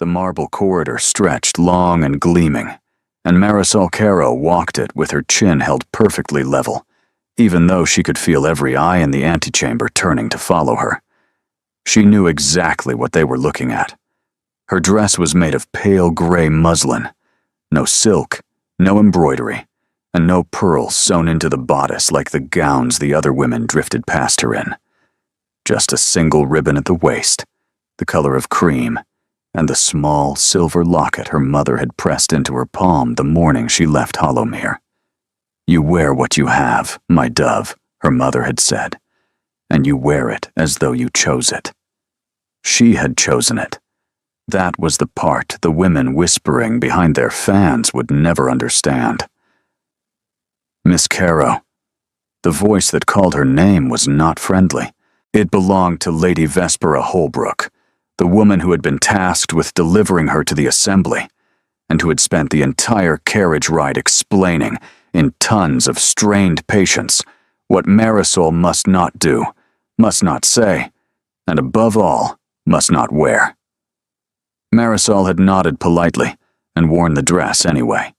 The marble corridor stretched long and gleaming, and Marisol Caro walked it with her chin held perfectly level, even though she could feel every eye in the antechamber turning to follow her. She knew exactly what they were looking at. Her dress was made of pale gray muslin, no silk, no embroidery, and no pearls sewn into the bodice like the gowns the other women drifted past her in. Just a single ribbon at the waist, the color of cream, and the small silver locket her mother had pressed into her palm the morning she left Hollowmere. "You wear what you have, my dove," her mother had said, "and you wear it as though you chose it." She had chosen it. That was the part the women whispering behind their fans would never understand. Miss Caro. The voice that called her name was not friendly. It belonged to Lady Vespera Holbrook, the woman who had been tasked with delivering her to the assembly, and who had spent the entire carriage ride explaining, in tons of strained patience, what Marisol must not do, must not say, and above all, must not wear. Marisol had nodded politely and worn the dress anyway.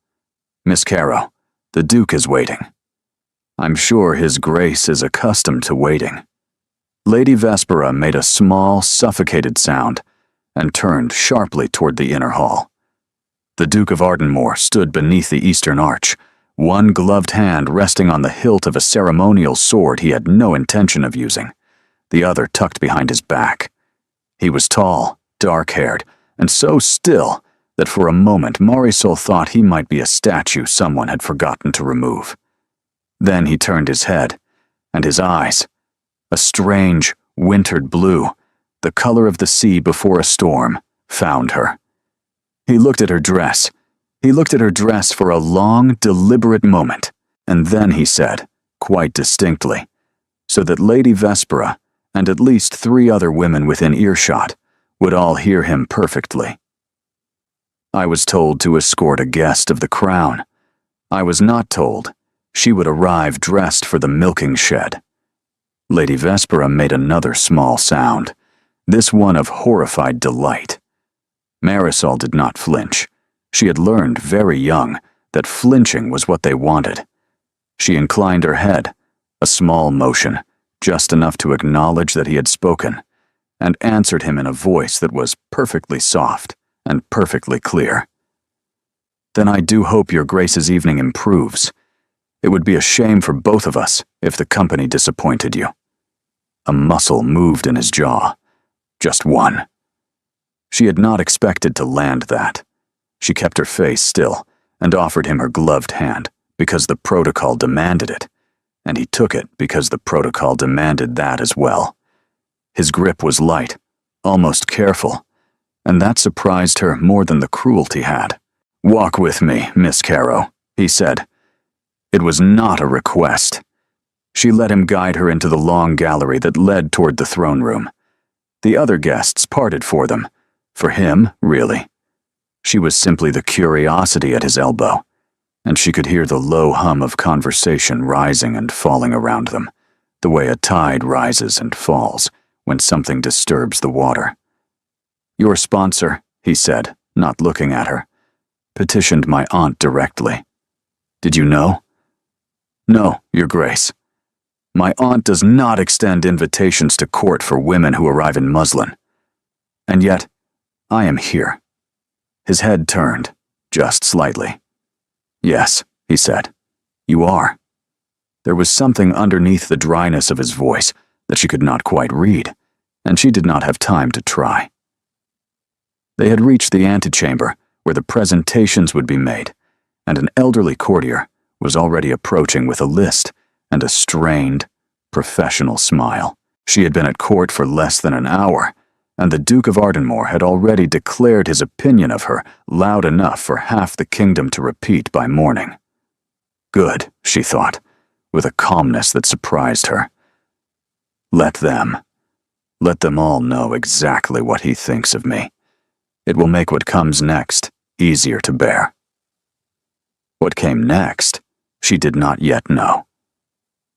"Miss Caro, the Duke is waiting." "I'm sure His Grace is accustomed to waiting." Lady Vespera made a small, suffocated sound and turned sharply toward the inner hall. The Duke of Ardenmore stood beneath the eastern arch, one gloved hand resting on the hilt of a ceremonial sword he had no intention of using, the other tucked behind his back. He was tall, dark-haired, and so still that for a moment Marisol thought he might be a statue someone had forgotten to remove. Then he turned his head, and his eyes, a strange, wintered blue, the color of the sea before a storm, found her. He looked at her dress. He looked at her dress for a long, deliberate moment, and then he said, quite distinctly, so that Lady Vespera and at least 3 other women within earshot would all hear him perfectly. "I was told to escort a guest of the crown. I was not told she would arrive dressed for the milking shed." Lady Vespera made another small sound, this one of horrified delight. Marisol did not flinch. She had learned very young that flinching was what they wanted. She inclined her head, a small motion, just enough to acknowledge that he had spoken, and answered him in a voice that was perfectly soft and perfectly clear. "Then I do hope your Grace's evening improves. It would be a shame for both of us if the company disappointed you." A muscle moved in his jaw. Just one. She had not expected to land that. She kept her face still and offered him her gloved hand because the protocol demanded it, and he took it because the protocol demanded that as well. His grip was light, almost careful, and that surprised her more than the cruelty had. "Walk with me, Miss Caro," he said. It was not a request. She let him guide her into the long gallery that led toward the throne room. The other guests parted for them. For him, really. She was simply the curiosity at his elbow, and she could hear the low hum of conversation rising and falling around them, the way a tide rises and falls when something disturbs the water. "Your sponsor," he said, not looking at her, "petitioned my aunt directly. Did you know?" "No, Your Grace. My aunt does not extend invitations to court for women who arrive in muslin. And yet, I am here." His head turned, just slightly. "Yes," he said, "you are." There was something underneath the dryness of his voice that she could not quite read, and she did not have time to try. They had reached the antechamber where the presentations would be made, and an elderly courtier was already approaching with a list and a strained, professional smile. She had been at court for less than an hour, and the Duke of Ardenmore had already declared his opinion of her loud enough for half the kingdom to repeat by morning. Good, she thought, with a calmness that surprised her. Let them all know exactly what he thinks of me. It will make what comes next easier to bear. What came next, she did not yet know.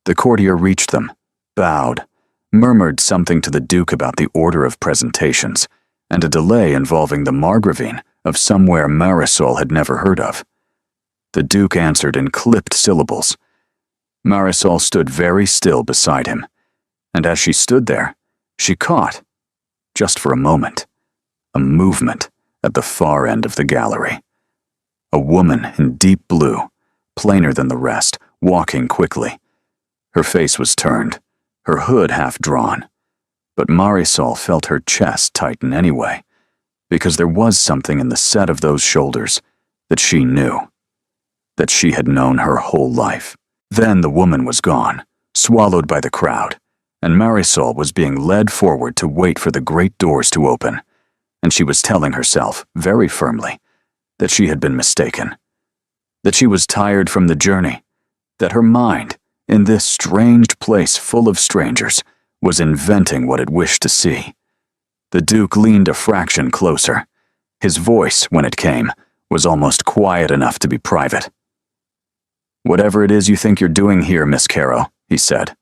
The courtier reached them, bowed, murmured something to the Duke about the order of presentations, and a delay involving the Margravine of somewhere Marisol had never heard of. The Duke answered in clipped syllables. Marisol stood very still beside him, and as she stood there, she caught, just for a moment, a movement at the far end of the gallery. A woman in deep blue, plainer than the rest, walking quickly. Her face was turned, her hood half drawn, but Marisol felt her chest tighten anyway, because there was something in the set of those shoulders that she knew, that she had known her whole life. Then the woman was gone, swallowed by the crowd, and Marisol was being led forward to wait for the great doors to open, and she was telling herself, very firmly, that she had been mistaken, that she was tired from the journey, that her mind, in this strange place full of strangers, was inventing what it wished to see. The Duke leaned a fraction closer. His voice, when it came, was almost quiet enough to be private. "Whatever it is you think you're doing here, Miss Caro," he said,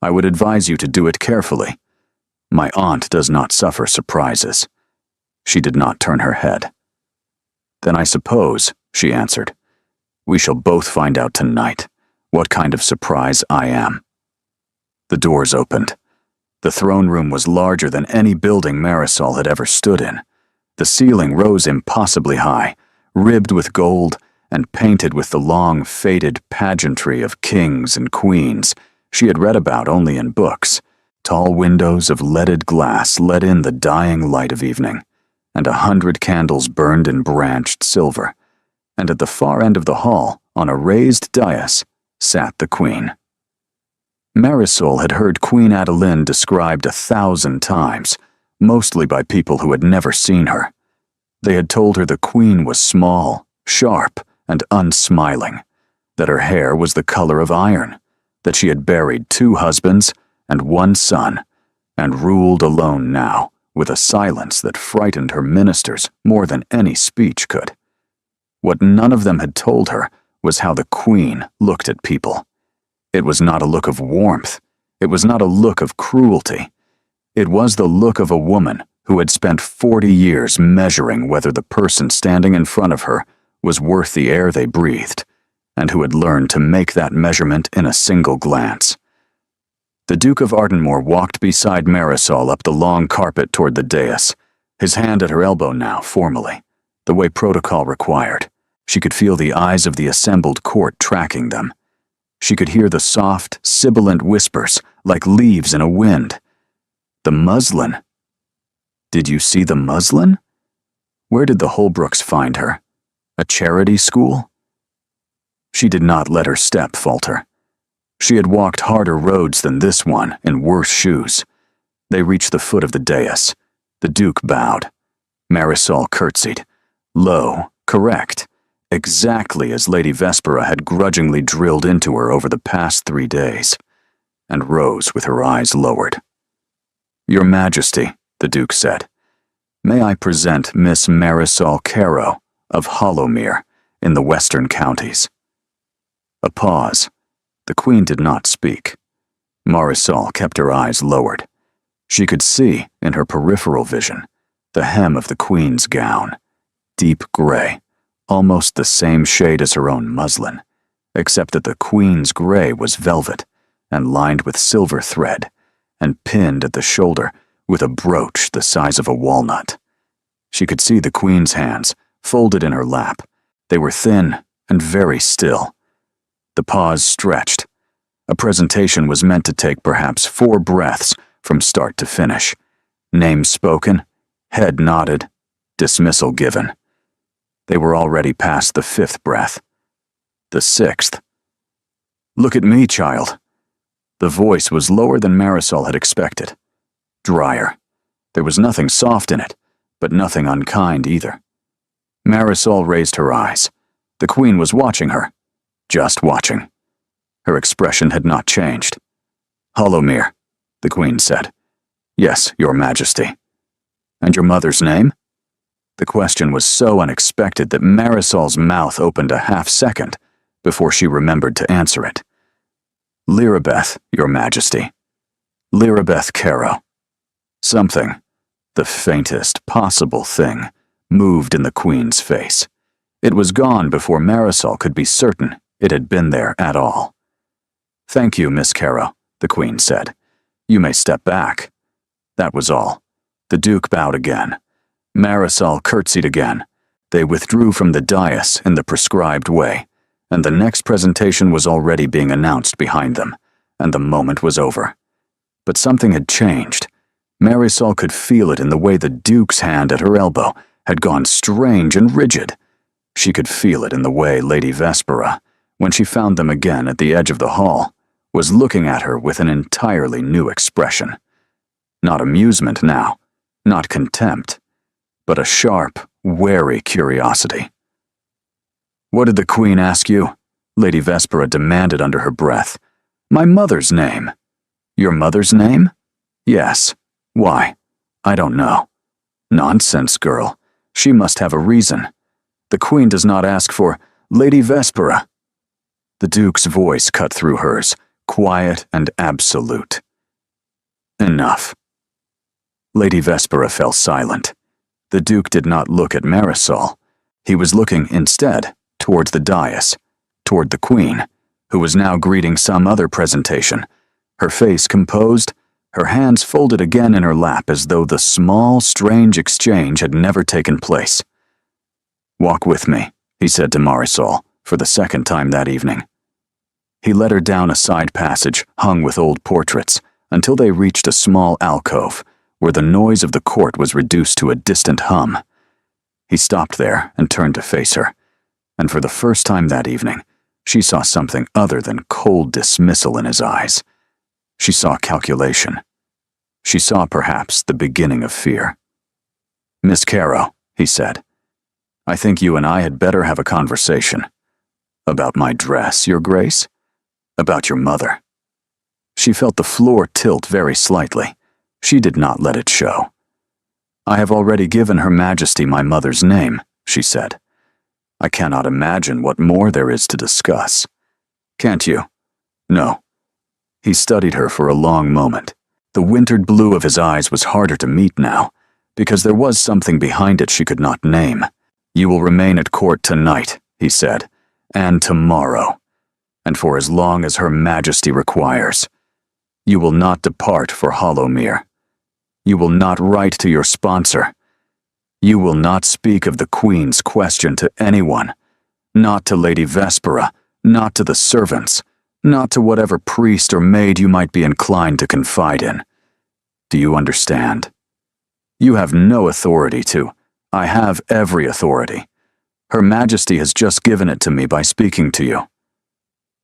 "I would advise you to do it carefully. My aunt does not suffer surprises." She did not turn her head. "Then I suppose," she answered, "we shall both find out tonight what kind of surprise I am." The doors opened. The throne room was larger than any building Marisol had ever stood in. The ceiling rose impossibly high, ribbed with gold and painted with the long, faded pageantry of kings and queens she had read about only in books. Tall windows of leaded glass let in the dying light of evening, and 100 candles burned in branched silver, and at the far end of the hall, on a raised dais, sat the queen. Marisol had heard Queen Adeline described 1,000 times, mostly by people who had never seen her. They had told her the queen was small, sharp, and unsmiling, that her hair was the color of iron, that she had buried 2 husbands and 1 son, and ruled alone now, with a silence that frightened her ministers more than any speech could. What none of them had told her was how the queen looked at people. It was not a look of warmth. It was not a look of cruelty. It was the look of a woman who had spent 40 years measuring whether the person standing in front of her was worth the air they breathed, and who had learned to make that measurement in a single glance. The Duke of Ardenmoor walked beside Marisol up the long carpet toward the dais, his hand at her elbow now, formally, the way protocol required. She could feel the eyes of the assembled court tracking them. She could hear the soft, sibilant whispers like leaves in a wind. The muslin. Did you see the muslin? Where did the Holbrooks find her? A charity school? She did not let her step falter. She had walked harder roads than this one in worse shoes. They reached the foot of the dais. The Duke bowed. Marisol curtsied. Low, correct, exactly as Lady Vespera had grudgingly drilled into her over the past 3 days, and rose with her eyes lowered. "Your Majesty," the Duke said, "may I present Miss Marisol Caro of Hollowmere in the Western Counties." A pause. The Queen did not speak. Marisol kept her eyes lowered. She could see, in her peripheral vision, the hem of the Queen's gown, deep gray, almost the same shade as her own muslin, except that the Queen's gray was velvet and lined with silver thread, and pinned at the shoulder with a brooch the size of a walnut. She could see the Queen's hands, folded in her lap. They were thin and very still. The pause stretched. A presentation was meant to take perhaps 4 breaths from start to finish. Name spoken, head nodded, dismissal given. They were already past the 5th breath. The 6th. "Look at me, child." The voice was lower than Marisol had expected. Drier. There was nothing soft in it, but nothing unkind either. Marisol raised her eyes. The Queen was watching her. Just watching. Her expression had not changed. "Hollowmere," the Queen said. "Yes, Your Majesty." "And your mother's name?" The question was so unexpected that Marisol's mouth opened a half-second before she remembered to answer it. "Lirabeth, Your Majesty. Lirabeth Caro. Something. The faintest possible thing moved in the Queen's face. It was gone before Marisol could be certain it had been there at all. "Thank you, Miss Caro," the Queen said. "You may step back." That was all. The Duke bowed again. Marisol curtsied again. They withdrew from the dais in the prescribed way, and the next presentation was already being announced behind them, and the moment was over. But something had changed. Marisol could feel it in the way the Duke's hand at her elbow had gone strange and rigid. She could feel it in the way Lady Vespera, when she found them again at the edge of the hall, was looking at her with an entirely new expression. Not amusement now, not contempt, but a sharp, wary curiosity. "What did the Queen ask you?" Lady Vespera demanded under her breath. "My mother's name." "Your mother's name?" "Yes. Why?" "I don't know." "Nonsense, girl. She must have a reason. The Queen does not ask for Lady Vespera." The Duke's voice cut through hers, quiet and absolute. "Enough." Lady Vespera fell silent. The Duke did not look at Marisol. He was looking, instead, towards the dais, toward the Queen, who was now greeting some other presentation, her face composed, her hands folded again in her lap as though the small, strange exchange had never taken place. "Walk with me," he said to Marisol, for the second time that evening. He led her down a side passage hung with old portraits until they reached a small alcove where the noise of the court was reduced to a distant hum. He stopped there and turned to face her, and for the first time that evening, she saw something other than cold dismissal in his eyes. She saw calculation. She saw, perhaps, the beginning of fear. "Miss Caro," he said, "I think you and I had better have a conversation." "About my dress, Your Grace?" "About your mother." She felt the floor tilt very slightly. She did not let it show. "I have already given Her Majesty my mother's name," she said. "I cannot imagine what more there is to discuss." "Can't you?" "No." He studied her for a long moment. The wintered blue of his eyes was harder to meet now, because there was something behind it she could not name. "You will remain at court tonight," he said, "and tomorrow, and for as long as Her Majesty requires. You will not depart for Hollowmere. You will not write to your sponsor. You will not speak of the Queen's question to anyone, not to Lady Vespera, not to the servants, not to whatever priest or maid you might be inclined to confide in. Do you understand? You have no authority to. I have every authority. Her Majesty has just given it to me by speaking to you."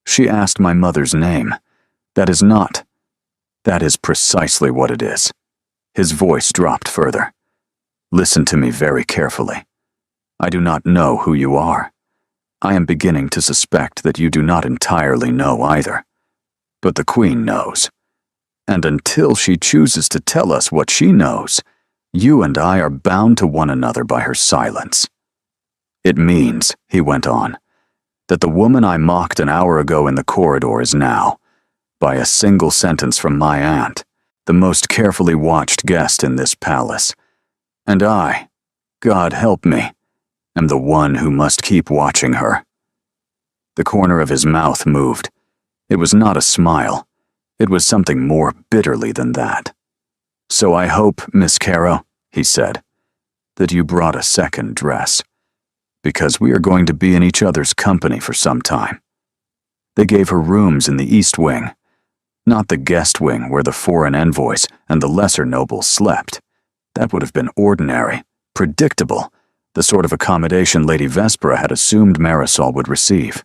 She asked my mother's name. That is not. That is precisely what it is. His voice dropped further. "Listen to me very carefully. I do not know who you are. I am beginning to suspect that you do not entirely know either. But the Queen knows. And until she chooses to tell us what she knows, you and I are bound to one another by her silence. It means," he went on, "that the woman I mocked an hour ago in the corridor is now, by a single sentence from my aunt, the most carefully watched guest in this palace. And I, God help me, am the one who must keep watching her." The corner of his mouth moved. It was not a smile. It was something more bitterly than that. "So I hope, Miss Caro," he said, "that you brought a second dress, because we are going to be in each other's company for some time." They gave her rooms in the East Wing, not the guest wing where the foreign envoys and the lesser nobles slept. That would have been ordinary, predictable, the sort of accommodation Lady Vespera had assumed Marisol would receive.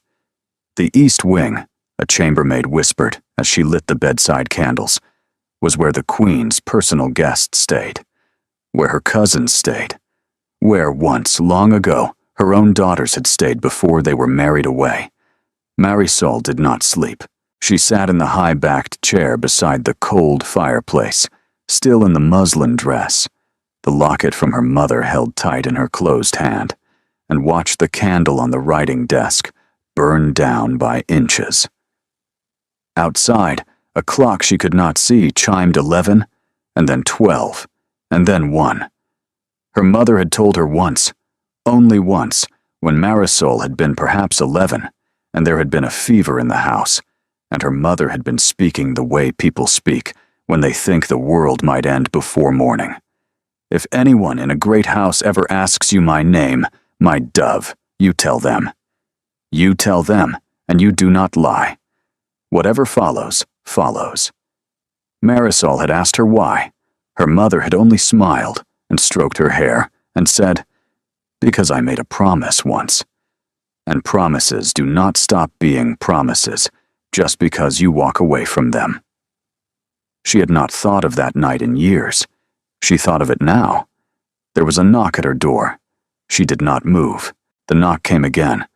The East Wing, a chambermaid whispered as she lit the bedside candles, was where the Queen's personal guests stayed, where her cousins stayed, where once, long ago, her own daughters had stayed before they were married away. Marisol did not sleep. She sat in the high-backed chair beside the cold fireplace, still in the muslin dress, the locket from her mother held tight in her closed hand, and watched the candle on the writing desk burn down by inches. Outside, a clock she could not see chimed 11, and then 12, and then one. Her mother had told her once, only once, when Marisol had been perhaps 11, and there had been a fever in the house, and her mother had been speaking the way people speak when they think the world might end before morning. If anyone in a great house ever asks you my name, my dove, you tell them. You tell them, and you do not lie. Whatever follows, follows. Marisol had asked her why. Her mother had only smiled and stroked her hair and said, "Because I made a promise once. And promises do not stop being promises just because you walk away from them." She had not thought of that night in years. She thought of it now. There was a knock at her door. She did not move. The knock came again,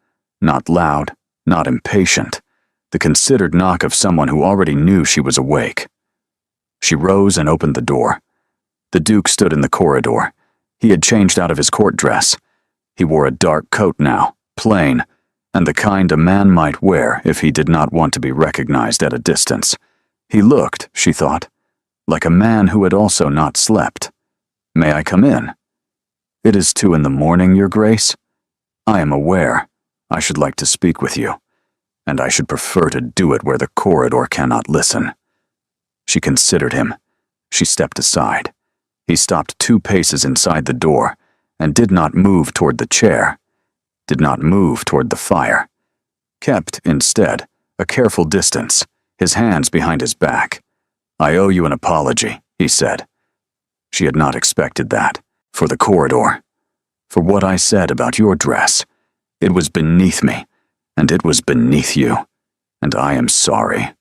not loud, not impatient, the considered knock of someone who already knew she was awake. She rose and opened the door. The Duke stood in the corridor. He had changed out of his court dress. He wore a dark coat now, plain, and the kind a man might wear if he did not want to be recognized at a distance. He looked, she thought, like a man who had also not slept. "May I come in?" "It is 2 a.m, Your Grace. I am aware. I should like to speak with you, and I should prefer to do it where the corridor cannot listen." She considered him. She stepped aside. He stopped 2 paces inside the door and did not move toward the chair, did not move toward the fire, kept, instead, a careful distance, his hands behind his back. "I owe you an apology," he said. She had not expected that. For the corridor. For what I said about your dress. It was beneath me, and it was beneath you, and I am sorry.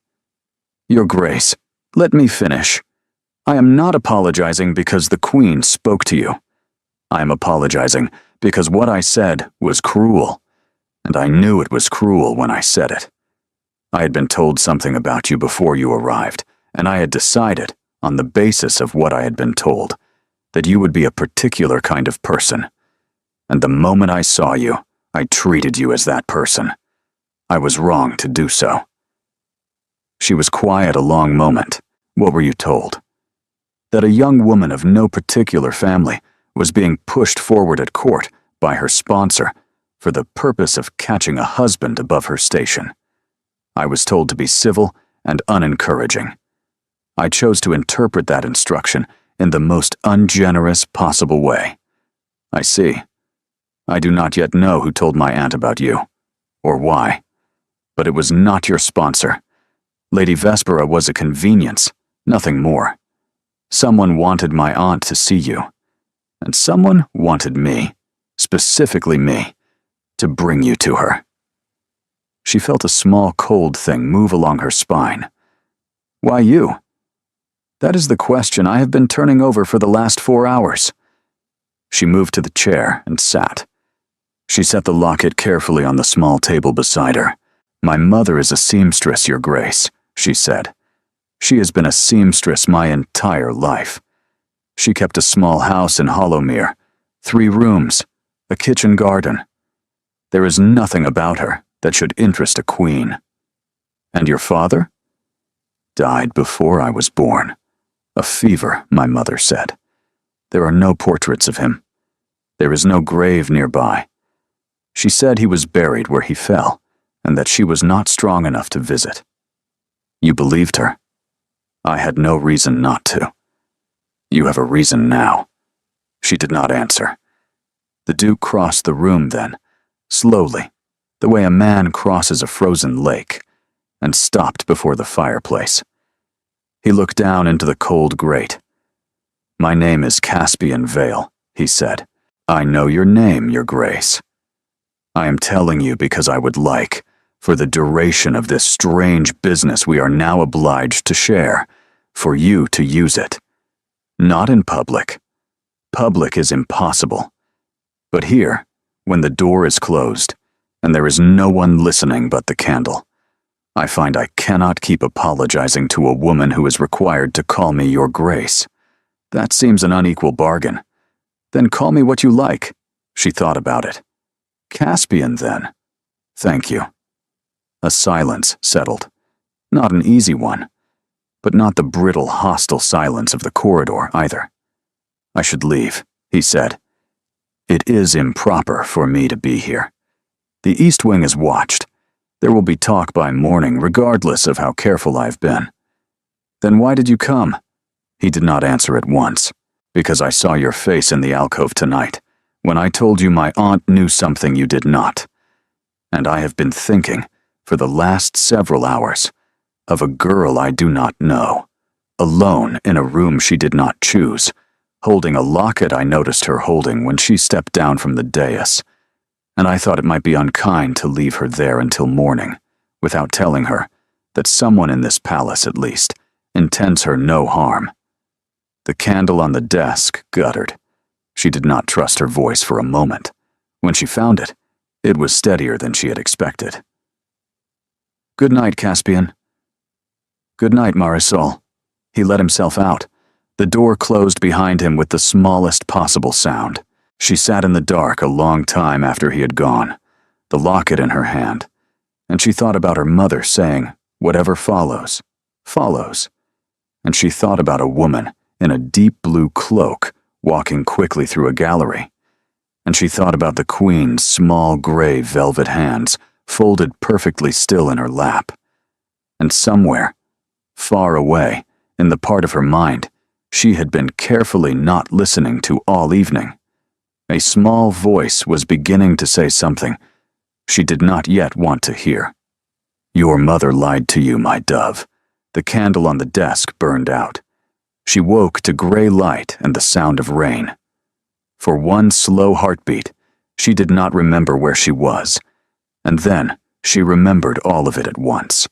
"Your Grace, let me finish. I am not apologizing because the Queen spoke to you. I am apologizing because what I said was cruel, and I knew it was cruel when I said it. I had been told something about you before you arrived, and I had decided, on the basis of what I had been told, that you would be a particular kind of person. And the moment I saw you, I treated you as that person. I was wrong to do so." She was quiet a long moment. "What were you told?" "That a young woman of no particular family was being pushed forward at court by her sponsor for the purpose of catching a husband above her station. I was told to be civil and unencouraging. I chose to interpret that instruction in the most ungenerous possible way. I see. I do not yet know who told my aunt about you, or why. But it was not your sponsor. Lady Vespera was a convenience, nothing more. Someone wanted my aunt to see you, and someone wanted me, specifically me, to bring you to her." She felt a small cold thing move along her spine. "Why you?" "That is the question I have been turning over for the last 4 hours." She moved to the chair and sat. She set the locket carefully on the small table beside her. "My mother is a seamstress, Your Grace," she said. "She has been a seamstress my entire life. She kept a small house in Hollowmere, 3 rooms, a kitchen garden. There is nothing about her that should interest a queen." "And your father?" "Died before I was born. A fever," my mother said. "There are no portraits of him. There is no grave nearby. She said he was buried where he fell, and that she was not strong enough to visit." "You believed her?" "I had no reason not to." "You have a reason now." She did not answer. The Duke crossed the room then, slowly, the way a man crosses a frozen lake, and stopped before the fireplace. He looked down into the cold grate. "My name is Caspian Vale," he said. "I know your name, Your Grace. I am telling you because I would like, for the duration of this strange business we are now obliged to share, for you to use it. Not in public. Public is impossible. But here, when the door is closed, and there is no one listening but the candle, I find I cannot keep apologizing to a woman who is required to call me Your Grace. That seems an unequal bargain. Then call me what you like." She thought about it. "Caspian, then." "Thank you." A silence settled. Not an easy one, but not the brittle, hostile silence of the corridor either. I should leave, he said. It is improper for me to be here. The East Wing is watched. There will be talk by morning, regardless of how careful I've been. Then why did you come? He did not answer at once. Because I saw your face in the alcove tonight, when I told you my aunt knew something you did not. And I have been thinking, for the last several hours, of a girl I do not know, alone in a room she did not choose, holding a locket I noticed her holding when she stepped down from the dais, and I thought it might be unkind to leave her there until morning, without telling her that someone in this palace, at least, intends her no harm. The candle on the desk guttered. She did not trust her voice for a moment. When she found it, it was steadier than she had expected. Good night, Caspian. Good night, Marisol. He let himself out. The door closed behind him with the smallest possible sound. She sat in the dark a long time after he had gone, the locket in her hand, and she thought about her mother saying, "Whatever follows, follows." And she thought about a woman in a deep blue cloak walking quickly through a gallery. And she thought about the Queen's small gray velvet hands folded perfectly still in her lap. And somewhere, far away, in the part of her mind she had been carefully not listening to all evening, a small voice was beginning to say something she did not yet want to hear. Your mother lied to you, my dove. The candle on the desk burned out. She woke to gray light and the sound of rain. For one slow heartbeat, she did not remember where she was, and then she remembered all of it at once.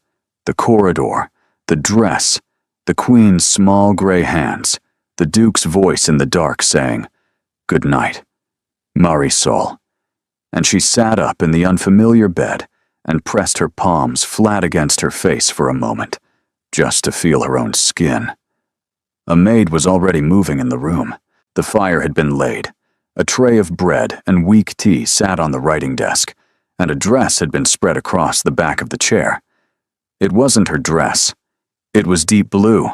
The corridor, the dress, the Queen's small gray hands, the Duke's voice in the dark saying, "Good night, Marisol." And she sat up in the unfamiliar bed and pressed her palms flat against her face for a moment, just to feel her own skin. A maid was already moving in the room. The fire had been laid. A tray of bread and weak tea sat on the writing desk, and a dress had been spread across the back of the chair. It wasn't her dress. It was deep blue,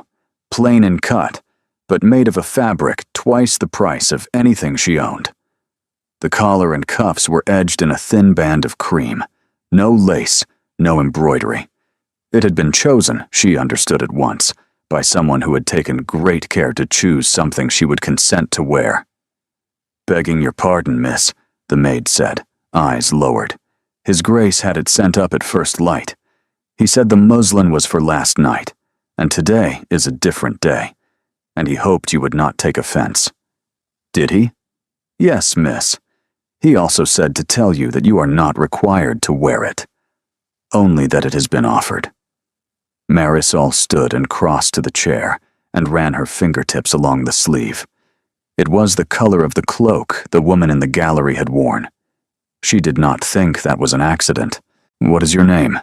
plain in cut, but made of a fabric twice the price of anything she owned. The collar and cuffs were edged in a thin band of cream. No lace, no embroidery. It had been chosen, she understood at once, by someone who had taken great care to choose something she would consent to wear. "Begging your pardon, miss," the maid said, eyes lowered. His Grace had it sent up at first light. He said the muslin was for last night, and today is a different day, and he hoped you would not take offense. Did he? Yes, miss. He also said to tell you that you are not required to wear it, only that it has been offered. Marisol stood and crossed to the chair and ran her fingertips along the sleeve. It was the color of the cloak the woman in the gallery had worn. She did not think that was an accident. What is your name?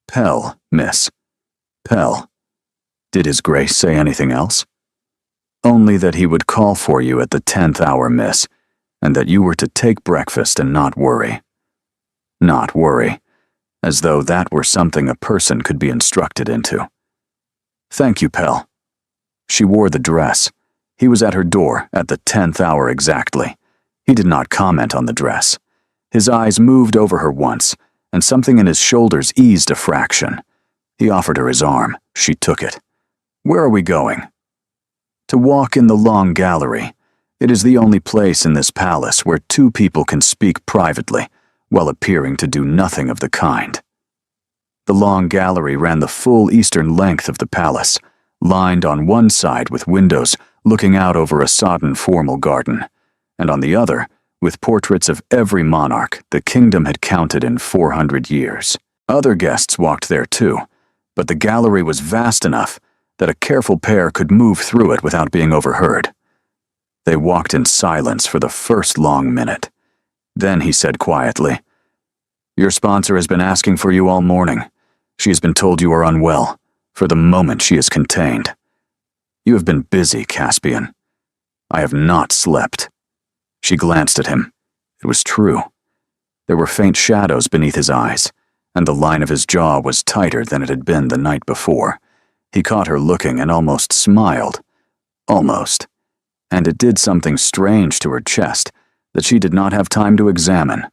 Pell, miss. Pell. Did His Grace say anything else? Only that he would call for you at the 10th hour, miss, and that you were to take breakfast and not worry. Not worry, as though that were something a person could be instructed into. Thank you, Pell. She wore the dress. He was at her door at the 10th hour exactly. He did not comment on the dress. His eyes moved over her once, and something in his shoulders eased a fraction. He offered her his arm. She took it. Where are we going? To walk in the long gallery. It is the only place in this palace where two people can speak privately, while appearing to do nothing of the kind. The long gallery ran the full eastern length of the palace, lined on one side with windows looking out over a sodden formal garden, and on the other with portraits of every monarch the kingdom had counted in 400 years. Other guests walked there too, but the gallery was vast enough that a careful pair could move through it without being overheard. They walked in silence for the first long minute. Then he said quietly, "Your sponsor has been asking for you all morning. She has been told you are unwell. For the moment she is contained. You have been busy, Caspian. I have not slept." She glanced at him. It was true. There were faint shadows beneath his eyes, and the line of his jaw was tighter than it had been the night before. He caught her looking and almost smiled. Almost. and it did something strange to her chest that she did not have time to examine.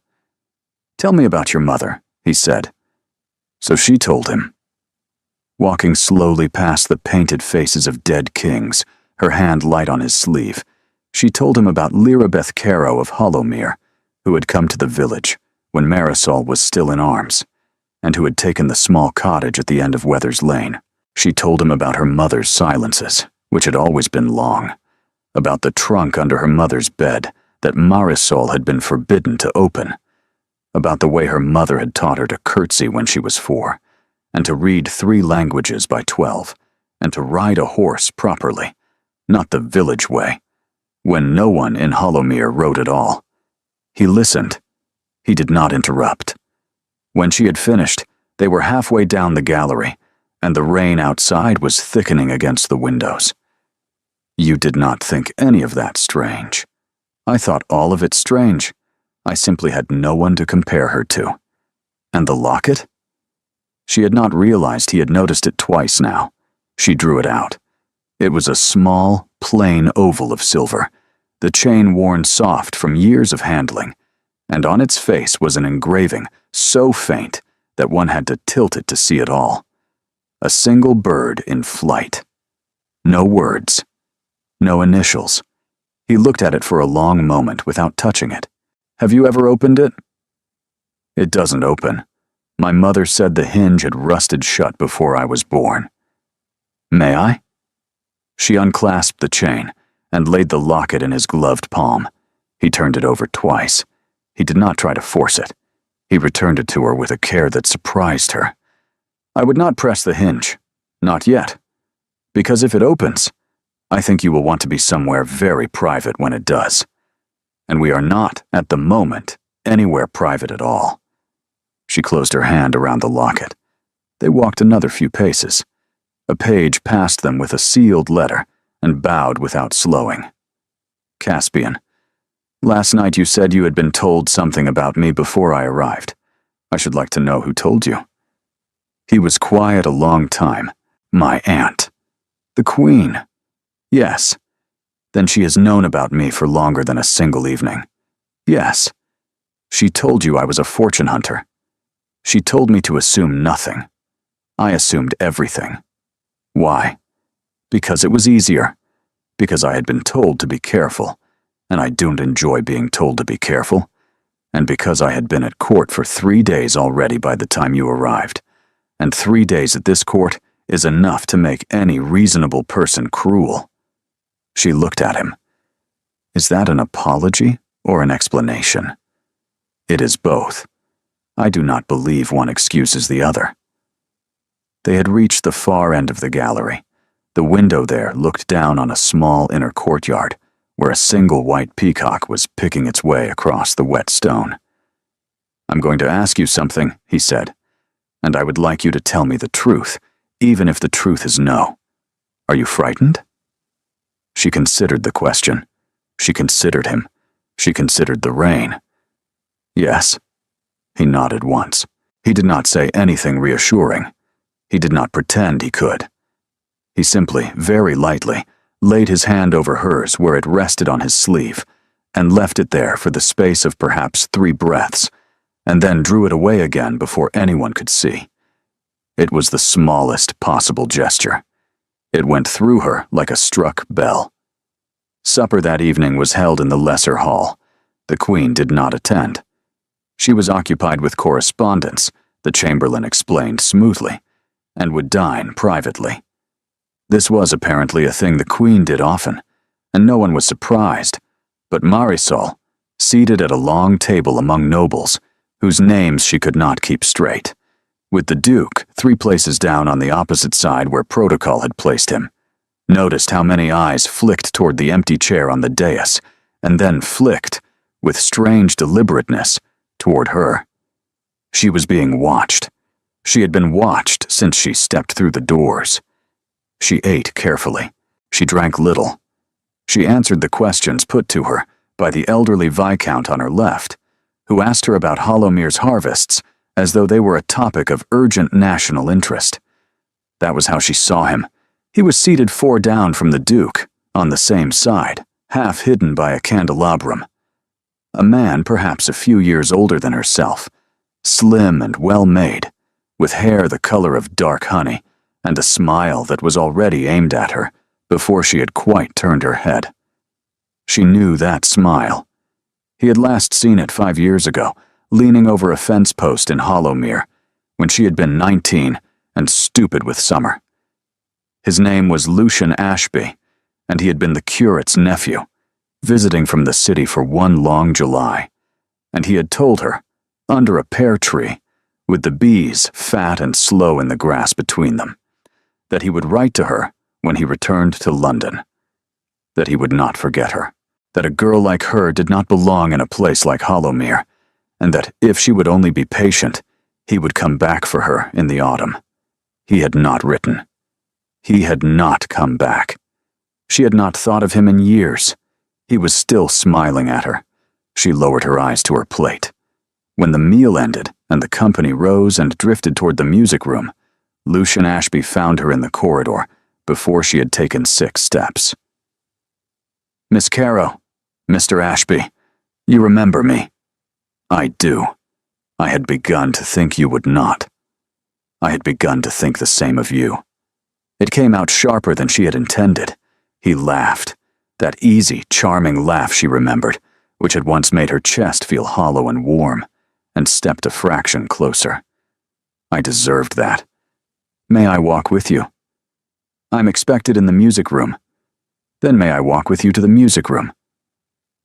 "Tell me about your mother," he said. So she told him. Walking slowly past the painted faces of dead kings, her hand light on his sleeve, she told him about Lirabeth Caro of Hollowmere, who had come to the village when Marisol was still in arms, and who had taken the small cottage at the end of Weathers Lane. She told him about her mother's silences, which had always been long, about the trunk under her mother's bed that Marisol had been forbidden to open, about the way her mother had taught her to curtsy when she was 4, and to read 3 languages by 12, and to ride a horse properly, not the village way, when no one in Hollowmere rode at all. He listened. He did not interrupt. When she had finished, they were halfway down the gallery, and the rain outside was thickening against the windows. "You did not think any of that strange." "I thought all of it strange. I simply had no one to compare her to." "And the locket?" She had not realized he had noticed it twice now. She drew it out. It was a small, plain oval of silver, the chain worn soft from years of handling, and on its face was an engraving so faint that one had to tilt it to see it all. A single bird in flight. No words. No initials. He looked at it for a long moment without touching it. "Have you ever opened it?" "It doesn't open. My mother said the hinge had rusted shut before I was born." "May I?" She unclasped the chain and laid the locket in his gloved palm. He turned it over twice. He did not try to force it. He returned it to her with a care that surprised her. "I would not press the hinge. Not yet. Because if it opens, I think you will want to be somewhere very private when it does. And we are not, at the moment, anywhere private at all." She closed her hand around the locket. They walked another few paces. A page passed them with a sealed letter and bowed without slowing. "Caspian, last night you said you had been told something about me before I arrived. I should like to know who told you." He was quiet a long time. "My aunt." "The Queen?" "Yes." "Then she has known about me for longer than a single evening." "Yes." "She told you I was a fortune hunter." "She told me to assume nothing. I assumed everything." "Why?" "Because it was easier. Because I had been told to be careful, and I don't enjoy being told to be careful. And because I had been at court for 3 days already by the time you arrived, and 3 days at this court is enough to make any reasonable person cruel." She looked at him. "Is that an apology or an explanation?" "It is both. I do not believe one excuses the other." They had reached the far end of the gallery. The window there looked down on a small inner courtyard, where a single white peacock was picking its way across the wet stone. "I'm going to ask you something," he said, "and I would like you to tell me the truth, even if the truth is no. Are you frightened?" She considered the question. She considered him. She considered the rain. "Yes." He nodded once. He did not say anything reassuring. He did not pretend he could. He simply, very lightly, laid his hand over hers where it rested on his sleeve, and left it there for the space of perhaps 3 breaths, and then drew it away again before anyone could see. It was the smallest possible gesture. It went through her like a struck bell. Supper that evening was held in the lesser hall. The Queen did not attend. She was occupied with correspondence, the Chamberlain explained smoothly, and would dine privately. This was apparently a thing the Queen did often, and no one was surprised, but Marisol, seated at a long table among nobles, whose names she could not keep straight, with the Duke 3 places down on the opposite side where protocol had placed him, noticed how many eyes flicked toward the empty chair on the dais, and then flicked, with strange deliberateness, toward her. She was being watched. She had been watched since she stepped through the doors. She ate carefully. She drank little. She answered the questions put to her by the elderly Viscount on her left, who asked her about Hollowmere's harvests as though they were a topic of urgent national interest. That was how she saw him. He was seated 4 down from the Duke, on the same side, half hidden by a candelabrum. A man perhaps a few years older than herself, slim and well-made, with hair the color of dark honey, and a smile that was already aimed at her before she had quite turned her head. She knew that smile. He had last seen it 5 years ago, leaning over a fence post in Hollowmere, when she had been 19 and stupid with summer. His name was Lucian Ashby, and he had been the curate's nephew, visiting from the city for one long July, and he had told her, under a pear tree, with the bees fat and slow in the grass between them, that he would write to her when he returned to London, that he would not forget her, that a girl like her did not belong in a place like Hollowmere, and that if she would only be patient, he would come back for her in the autumn. He had not written. He had not come back. She had not thought of him in years. He was still smiling at her. She lowered her eyes to her plate. When the meal ended and the company rose and drifted toward the music room, Lucian Ashby found her in the corridor before she had taken 6 steps. "Miss Caro, Mr. Ashby, you remember me?" "I do. I had begun to think you would not. I had begun to think the same of you." It came out sharper than she had intended. He laughed, that easy, charming laugh she remembered, which had once made her chest feel hollow and warm, and stepped a fraction closer. "I deserved that. May I walk with you?" "I'm expected in the music room." "Then may I walk with you to the music room?"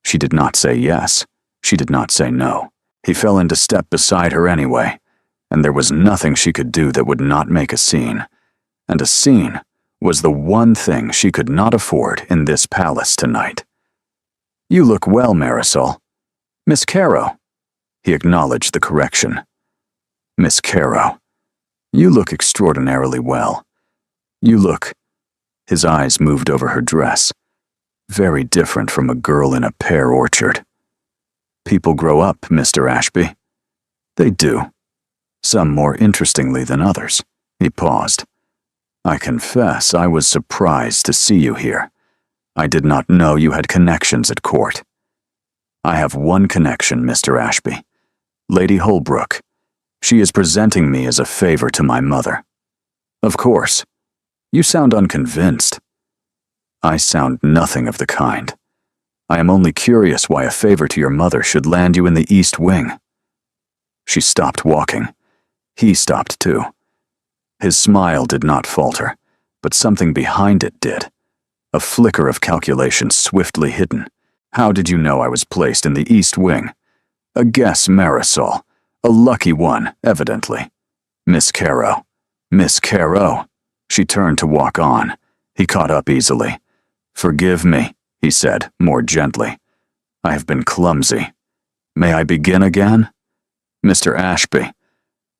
She did not say yes. She did not say no. He fell into step beside her anyway, and there was nothing she could do that would not make a scene. And a scene was the one thing she could not afford in this palace tonight. "You look well, Marisol." "Miss Caro." He acknowledged the correction. "Miss Caro, you look extraordinarily well. You look—" His eyes moved over her dress. "Very different from a girl in a pear orchard." "People grow up, Mr. Ashby." "They do. Some more interestingly than others." He paused. "I confess I was surprised to see you here. I did not know you had connections at court." "I have one connection, Mr. Ashby. Lady Holbrook. She is presenting me as a favor to my mother." "Of course. You sound unconvinced." "I sound nothing of the kind. I am only curious why a favor to your mother should land you in the East Wing." She stopped walking. He stopped too. His smile did not falter, but something behind it did. A flicker of calculation swiftly hidden. "How did you know I was placed in the East Wing?" "A guess, Marisol. A lucky one, evidently." "Miss Caro. Miss Caro." She turned to walk on. He caught up easily. "Forgive me," he said, more gently. "I have been clumsy. May I begin again?" "Mr. Ashby,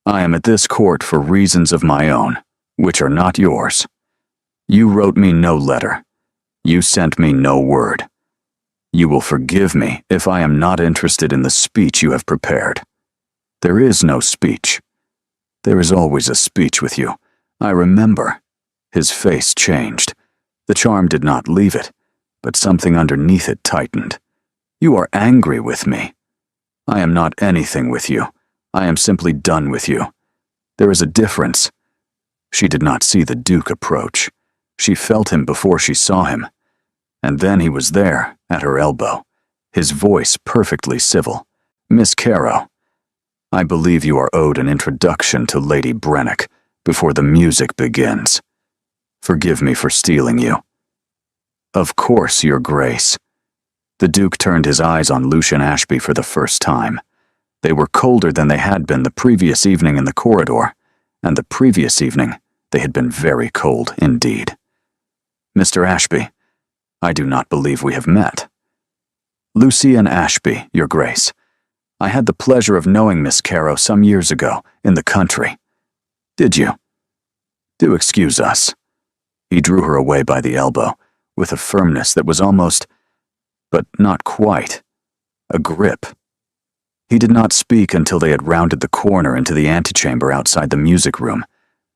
I am at this court for reasons of my own, which are not yours. You wrote me no letter. You sent me no word. You will forgive me if I am not interested in the speech you have prepared." "There is no speech." "There is always a speech with you. I remember." His face changed. The charm did not leave it, but something underneath it tightened. "You are angry with me." "I am not anything with you. I am simply done with you. There is a difference." She did not see the Duke approach. She felt him before she saw him. And then he was there, at her elbow, his voice perfectly civil. "Miss Caro, I believe you are owed an introduction to Lady Brennick before the music begins. Forgive me for stealing you." "Of course, Your Grace." The Duke turned his eyes on Lucian Ashby for the first time. They were colder than they had been the previous evening in the corridor, and the previous evening they had been very cold indeed. "Mr. Ashby, I do not believe we have met." "Lucian Ashby, Your Grace. I had the pleasure of knowing Miss Caro some years ago, in the country." "Did you? Do excuse us." He drew her away by the elbow, with a firmness that was almost, but not quite, a grip. He did not speak until they had rounded the corner into the antechamber outside the music room,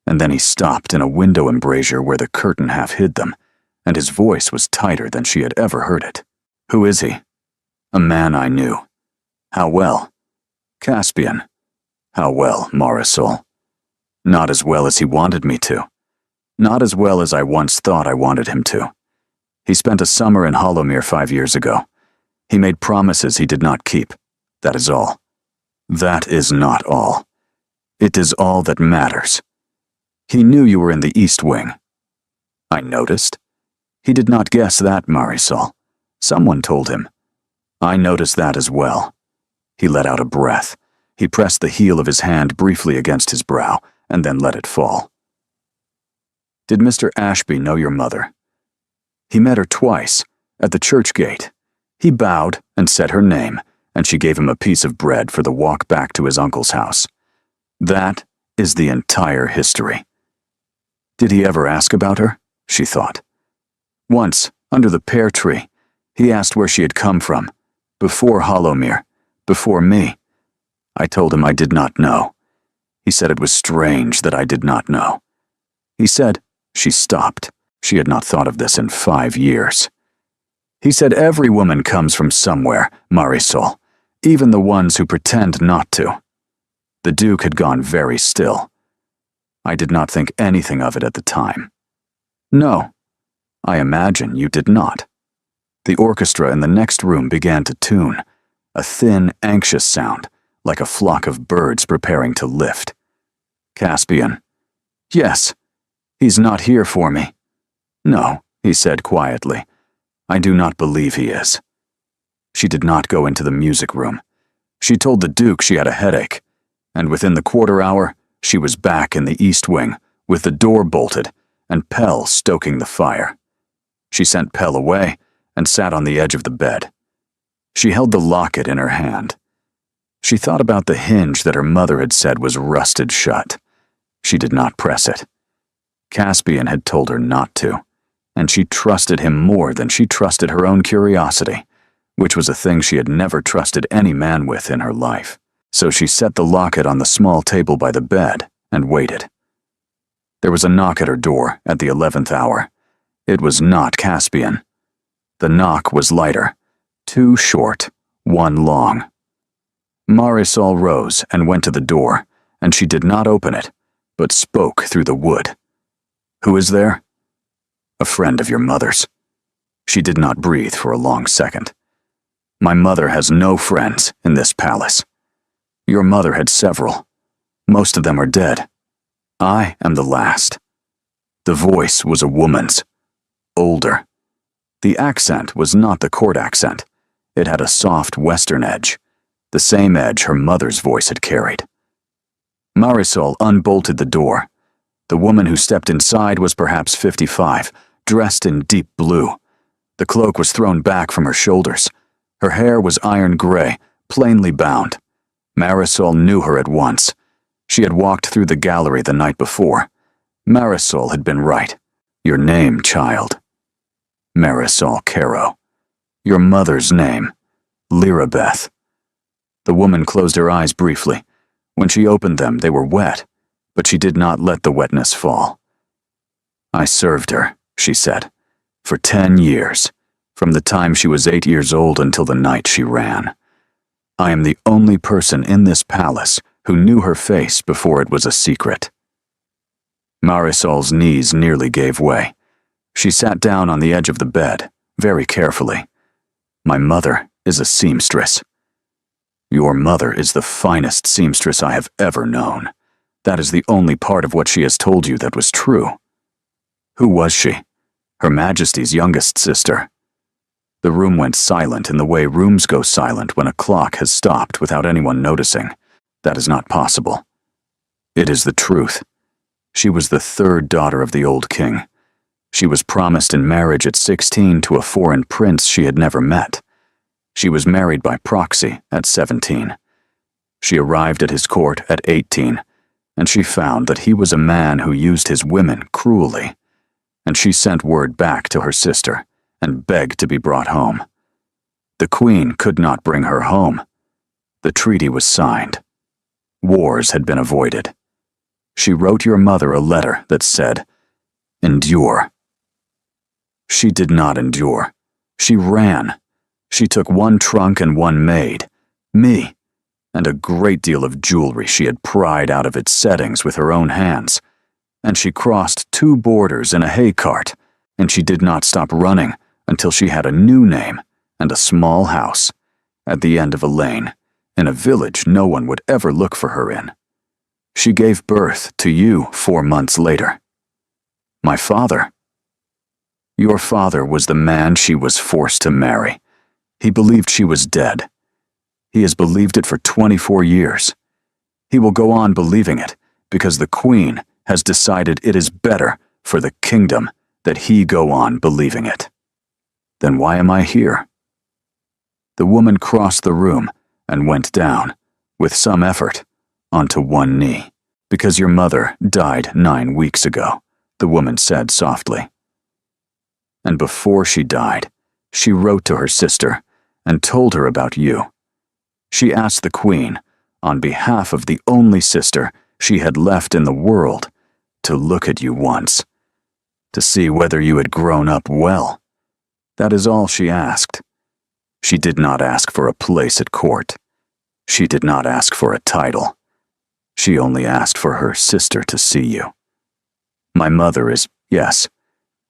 and then he stopped in a window embrasure where the curtain half hid them, and his voice was tighter than she had ever heard it. Who is he? A man I knew. How well? Caspian. How well, Marisol? Not as well as he wanted me to. Not as well as I once thought I wanted him to. He spent a summer in Hollowmere 5 years ago. He made promises he did not keep. That is all. That is not all. It is all that matters. He knew you were in the East Wing. I noticed. He did not guess that, Marisol. Someone told him. I noticed that as well. He let out a breath. He pressed the heel of his hand briefly against his brow, and then let it fall. Did Mr. Ashby know your mother? He met her twice, at the church gate. He bowed and said her name, and she gave him a piece of bread for the walk back to his uncle's house. That is the entire history. Did he ever ask about her? She thought. Once, under the pear tree, he asked where she had come from, before Hollowmere, before me. I told him I did not know. He said it was strange that I did not know. He said, she stopped. She had not thought of this in 5 years. He said every woman comes from somewhere, Marisol, even the ones who pretend not to. The Duke had gone very still. I did not think anything of it at the time. No, I imagine you did not. The orchestra in the next room began to tune, a thin, anxious sound, like a flock of birds preparing to lift. Caspian. Yes, he's not here for me. No, he said quietly. I do not believe he is. She did not go into the music room. She told the Duke she had a headache, and within the quarter hour, she was back in the East Wing, with the door bolted, and Pell stoking the fire. She sent Pell away, and sat on the edge of the bed. She held the locket in her hand. She thought about the hinge that her mother had said was rusted shut. She did not press it. Caspian had told her not to, and she trusted him more than she trusted her own curiosity, which was a thing she had never trusted any man with in her life. So she set the locket on the small table by the bed and waited. There was a knock at her door at the 11th hour. It was not Caspian. The knock was lighter, 2 short, 1 long. Marisol rose and went to the door, and she did not open it, but spoke through the wood. Who is there? A friend of your mother's. She did not breathe for a long second. My mother has no friends in this palace. Your mother had several. Most of them are dead. I am the last. The voice was a woman's. Older. The accent was not the court accent. It had a soft western edge, the same edge her mother's voice had carried. Marisol unbolted the door. The woman who stepped inside was perhaps 55, dressed in deep blue. The cloak was thrown back from her shoulders. Her hair was iron gray, plainly bound. Marisol knew her at once. She had walked through the gallery the night before. Marisol had been right. Your name, child. Marisol Caro. Your mother's name. Lirabeth. The woman closed her eyes briefly. When she opened them, they were wet, but she did not let the wetness fall. I served her, she said, for 10 years, from the time she was 8 years old until the night she ran. I am the only person in this palace who knew her face before it was a secret. Marisol's knees nearly gave way. She sat down on the edge of the bed, very carefully. My mother is a seamstress. Your mother is the finest seamstress I have ever known. That is the only part of what she has told you that was true. Who was she? Her Majesty's youngest sister. The room went silent in the way rooms go silent when a clock has stopped without anyone noticing. That is not possible. It is the truth. She was the 3rd daughter of the old king. She was promised in marriage at 16 to a foreign prince she had never met. She was married by proxy at 17. She arrived at his court at 18, and she found that he was a man who used his women cruelly, and she sent word back to her sister and begged to be brought home. The queen could not bring her home. The treaty was signed. Wars had been avoided. She wrote your mother a letter that said, "Endure." She did not endure. She ran. She took one trunk and one maid, me, and a great deal of jewelry she had pried out of its settings with her own hands, and she crossed 2 borders in a hay cart, and she did not stop running until she had a new name and a small house at the end of a lane, in a village no one would ever look for her in. She gave birth to you 4 months later. My father. Your father was the man she was forced to marry. He believed she was dead. He has believed it for 24 years. He will go on believing it because the Queen has decided it is better for the kingdom that he go on believing it. Then why am I here? The woman crossed the room and went down, with some effort, onto one knee. Because your mother died 9 weeks ago, the woman said softly. And before she died, she wrote to her sister and told her about you. She asked the Queen, on behalf of the only sister she had left in the world, to look at you once, to see whether you had grown up well. That is all she asked. She did not ask for a place at court. She did not ask for a title. She only asked for her sister to see you. My mother is, yes,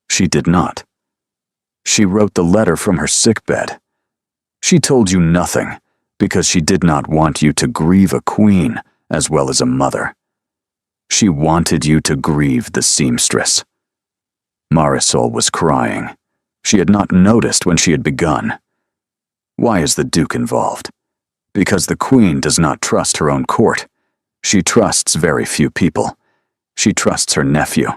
she did not. She wrote the letter from her sickbed. She told you nothing because she did not want you to grieve a queen as well as a mother. She wanted you to grieve the seamstress. Marisol was crying. She had not noticed when she had begun. Why is the Duke involved? Because the Queen does not trust her own court. She trusts very few people. She trusts her nephew.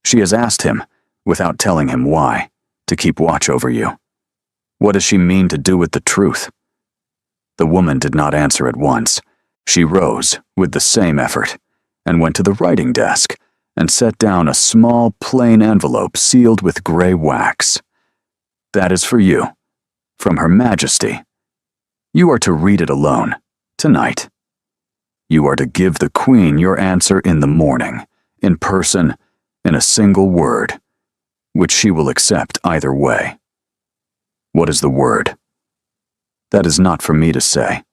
She has asked him, without telling him why, to keep watch over you. What does she mean to do with the truth? The woman did not answer at once. She rose, with the same effort, and went to the writing desk and set down a small, plain envelope sealed with gray wax. That is for you, from Her Majesty. You are to read it alone, tonight. You are to give the Queen your answer in the morning, in person, in a single word, which she will accept either way. What is the word? That is not for me to say.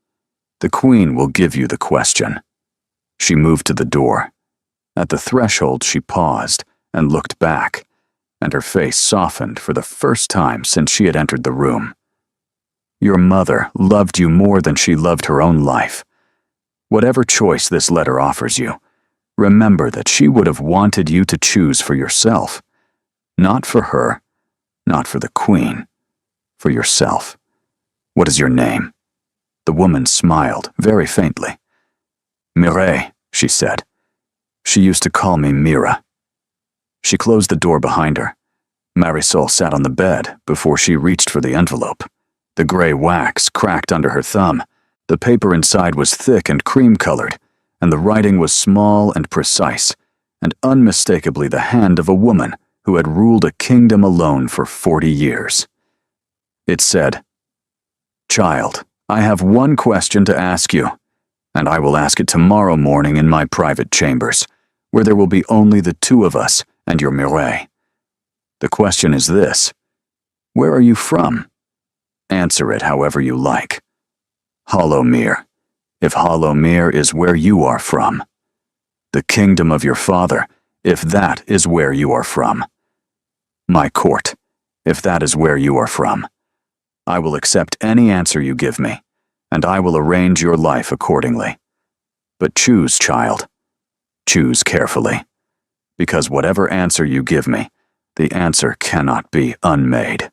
The Queen will give you the question. She moved to the door. At the threshold she paused and looked back, and her face softened for the first time since she had entered the room. Your mother loved you more than she loved her own life. Whatever choice this letter offers you, remember that she would have wanted you to choose for yourself. Not for her, not for the Queen, for yourself. What is your name? The woman smiled very faintly. Mireille, she said. She used to call me Mira. She closed the door behind her. Marisol sat on the bed before she reached for the envelope. The gray wax cracked under her thumb. The paper inside was thick and cream-colored, and the writing was small and precise, and unmistakably the hand of a woman who had ruled a kingdom alone for 40 years. It said, Child, I have one question to ask you, and I will ask it tomorrow morning in my private chambers, where there will be only the 2 of us and your Mireille. The question is this: where are you from? Answer it however you like. Hollowmere, if Hollowmere is where you are from. The kingdom of your father, if that is where you are from. My court, if that is where you are from. I will accept any answer you give me, and I will arrange your life accordingly. But choose, child. Choose carefully, because whatever answer you give me, the answer cannot be unmade.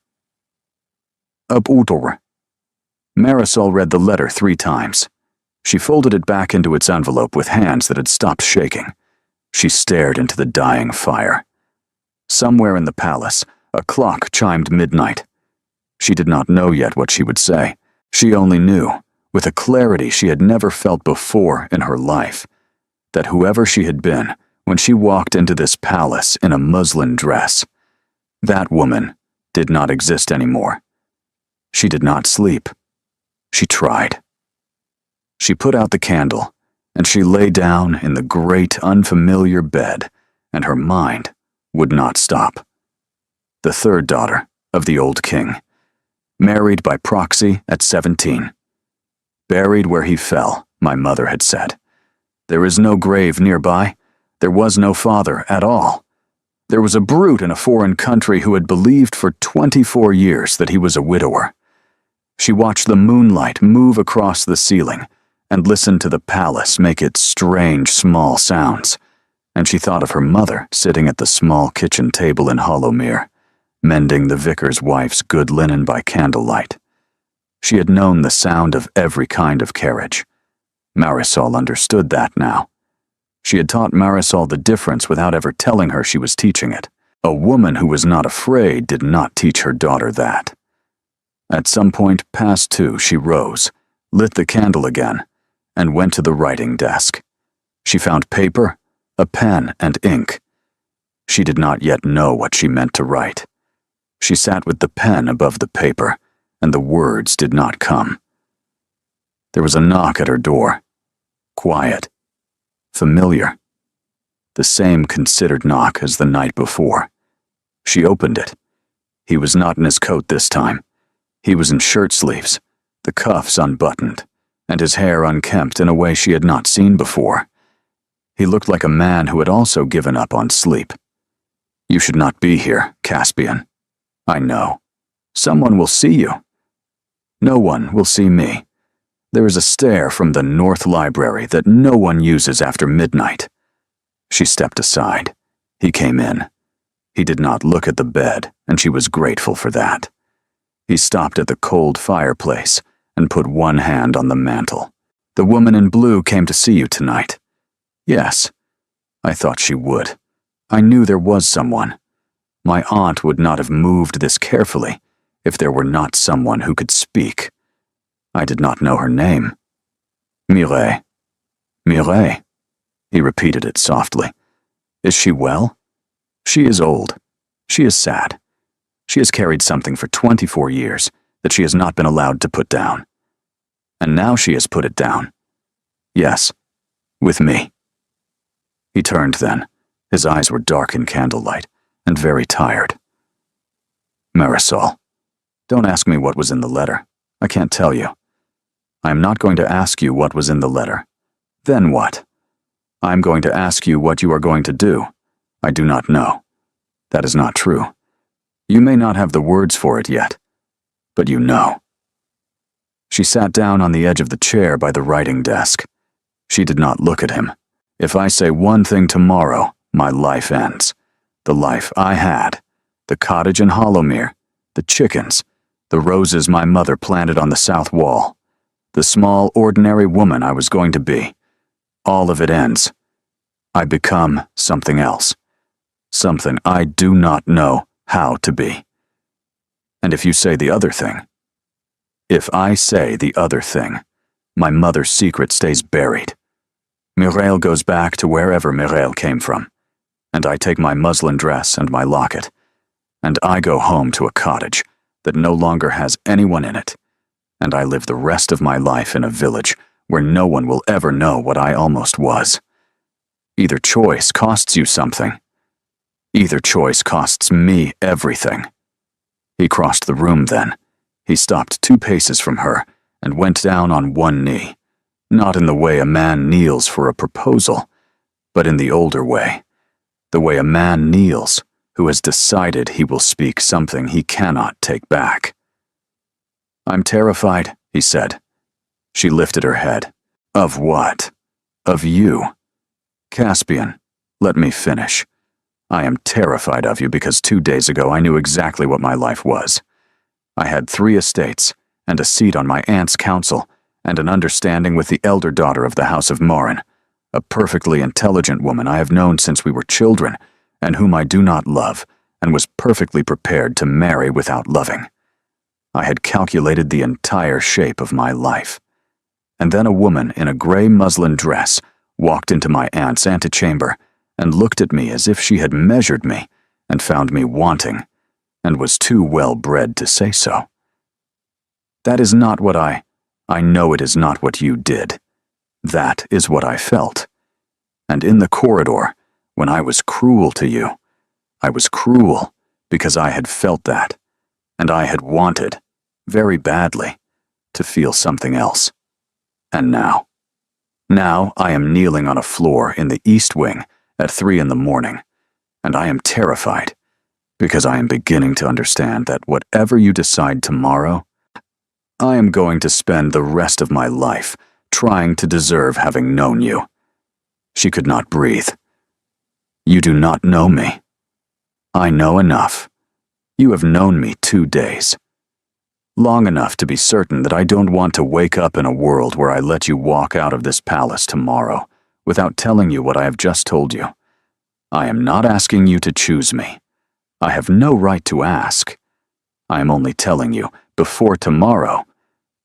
Up-Utor. Marisol read the letter 3 times. She folded it back into its envelope with hands that had stopped shaking. She stared into the dying fire. Somewhere in the palace, a clock chimed midnight. She did not know yet what she would say. She only knew, with a clarity she had never felt before in her life, that whoever she had been when she walked into this palace in a muslin dress, that woman did not exist anymore. She did not sleep. She tried. She put out the candle, and she lay down in the great, unfamiliar bed, and her mind would not stop. The 3rd daughter of the old king. Married by proxy at 17. Buried where he fell, my mother had said. There is no grave nearby. There was no father at all. There was a brute in a foreign country who had believed for 24 years that he was a widower. She watched the moonlight move across the ceiling and listened to the palace make its strange small sounds, and she thought of her mother sitting at the small kitchen table in Hollowmere, mending the vicar's wife's good linen by candlelight. She had known the sound of every kind of carriage. Marisol understood that now. She had taught Marisol the difference without ever telling her she was teaching it. A woman who was not afraid did not teach her daughter that. At some point past 2, she rose, lit the candle again, and went to the writing desk. She found paper, a pen, and ink. She did not yet know what she meant to write. She sat with the pen above the paper, and the words did not come. There was a knock at her door. Quiet. Familiar. The same considered knock as the night before. She opened it. He was not in his coat this time. He was in shirt sleeves, the cuffs unbuttoned, and his hair unkempt in a way she had not seen before. He looked like a man who had also given up on sleep. You should not be here, Caspian. I know. Someone will see you. No one will see me. There is a stair from the North Library that no one uses after midnight. She stepped aside. He came in. He did not look at the bed, and she was grateful for that. He stopped at the cold fireplace and put one hand on the mantel. The woman in blue came to see you tonight. Yes. I thought she would. I knew there was someone. My aunt would not have moved this carefully if there were not someone who could speak. I did not know her name. Mireille. Mireille. He repeated it softly. Is she well? She is old. She is sad. She has carried something for 24 years that she has not been allowed to put down. And now she has put it down. Yes, with me. He turned then. His eyes were dark in candlelight and very tired. Marisol, don't ask me what was in the letter. I can't tell you. I am not going to ask you what was in the letter. Then what? I am going to ask you what you are going to do. I do not know. That is not true. You may not have the words for it yet, but you know. She sat down on the edge of the chair by the writing desk. She did not look at him. If I say one thing tomorrow, my life ends. The life I had, the cottage in Hollowmere, the chickens, the roses my mother planted on the south wall, the small, ordinary woman I was going to be. All of it ends. I become something else. Something I do not know how to be. And if you say the other thing, if I say the other thing, my mother's secret stays buried. Mireille goes back to wherever Mireille came from, and I take my muslin dress and my locket, and I go home to a cottage that no longer has anyone in it, and I live the rest of my life in a village where no one will ever know what I almost was. Either choice costs you something. Either choice costs me everything. He crossed the room then. He stopped 2 paces from her and went down on one knee, not in the way a man kneels for a proposal, but in the older way, the way a man kneels who has decided he will speak something he cannot take back. I'm terrified, he said. She lifted her head. Of what? Of you. Caspian, let me finish. I am terrified of you because 2 days ago I knew exactly what my life was. I had 3 estates, and a seat on my aunt's council, and an understanding with the elder daughter of the House of Morin, a perfectly intelligent woman I have known since we were children, and whom I do not love, and was perfectly prepared to marry without loving. I had calculated the entire shape of my life. And then a woman in a gray muslin dress walked into my aunt's antechamber and looked at me as if she had measured me and found me wanting, and was too well bred to say so. That is not what I know it is not what you did. That is what I felt. And in the corridor, when I was cruel to you, I was cruel because I had felt that, and I had wanted, very badly, to feel something else. And now I am kneeling on a floor in the East Wing at 3 a.m, and I am terrified, because I am beginning to understand that whatever you decide tomorrow, I am going to spend the rest of my life trying to deserve having known you. She could not breathe. You do not know me. I know enough. You have known me 2 days. Long enough to be certain that I don't want to wake up in a world where I let you walk out of this palace tomorrow without telling you what I have just told you. I am not asking you to choose me. I have no right to ask. I am only telling you, before tomorrow,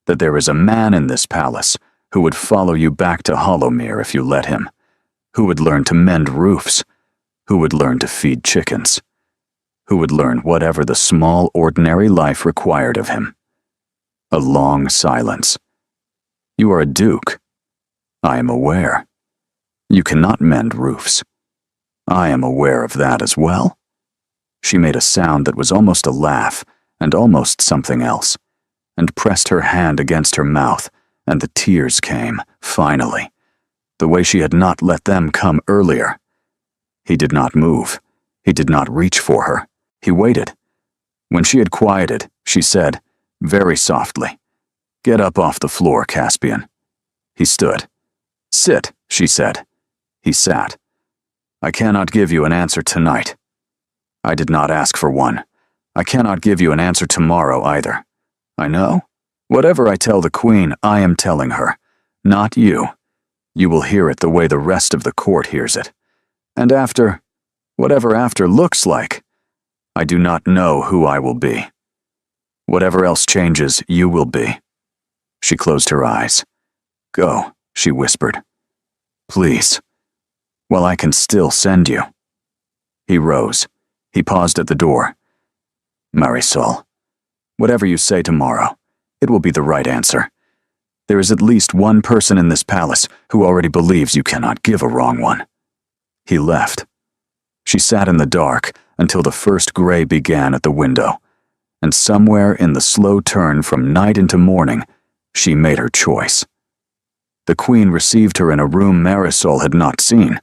that there is a man in this palace who would follow you back to Hollowmere if you let him, who would learn to mend roofs, who would learn to feed chickens, who would learn whatever the small, ordinary life required of him. A long silence. You are a duke. I am aware. You cannot mend roofs. I am aware of that as well. She made a sound that was almost a laugh and almost something else, and pressed her hand against her mouth, and the tears came, finally, the way she had not let them come earlier. He did not move. He did not reach for her. He waited. When she had quieted, she said, very softly, "Get up off the floor, Caspian." He stood. "Sit," she said. He sat. "I cannot give you an answer tonight. I did not ask for one. I cannot give you an answer tomorrow either. I know. Whatever I tell the Queen, I am telling her. Not you. You will hear it the way the rest of the court hears it. And after, whatever after looks like, I do not know who I will be. Whatever else changes, you will be." She closed her eyes. "Go," she whispered. "Please. Well, I can still send you." He rose. He paused at the door. "Marisol, whatever you say tomorrow, it will be the right answer. There is at least one person in this palace who already believes you cannot give a wrong one." He left. She sat in the dark until the first gray began at the window, and somewhere in the slow turn from night into morning, she made her choice. The Queen received her in a room Marisol had not seen.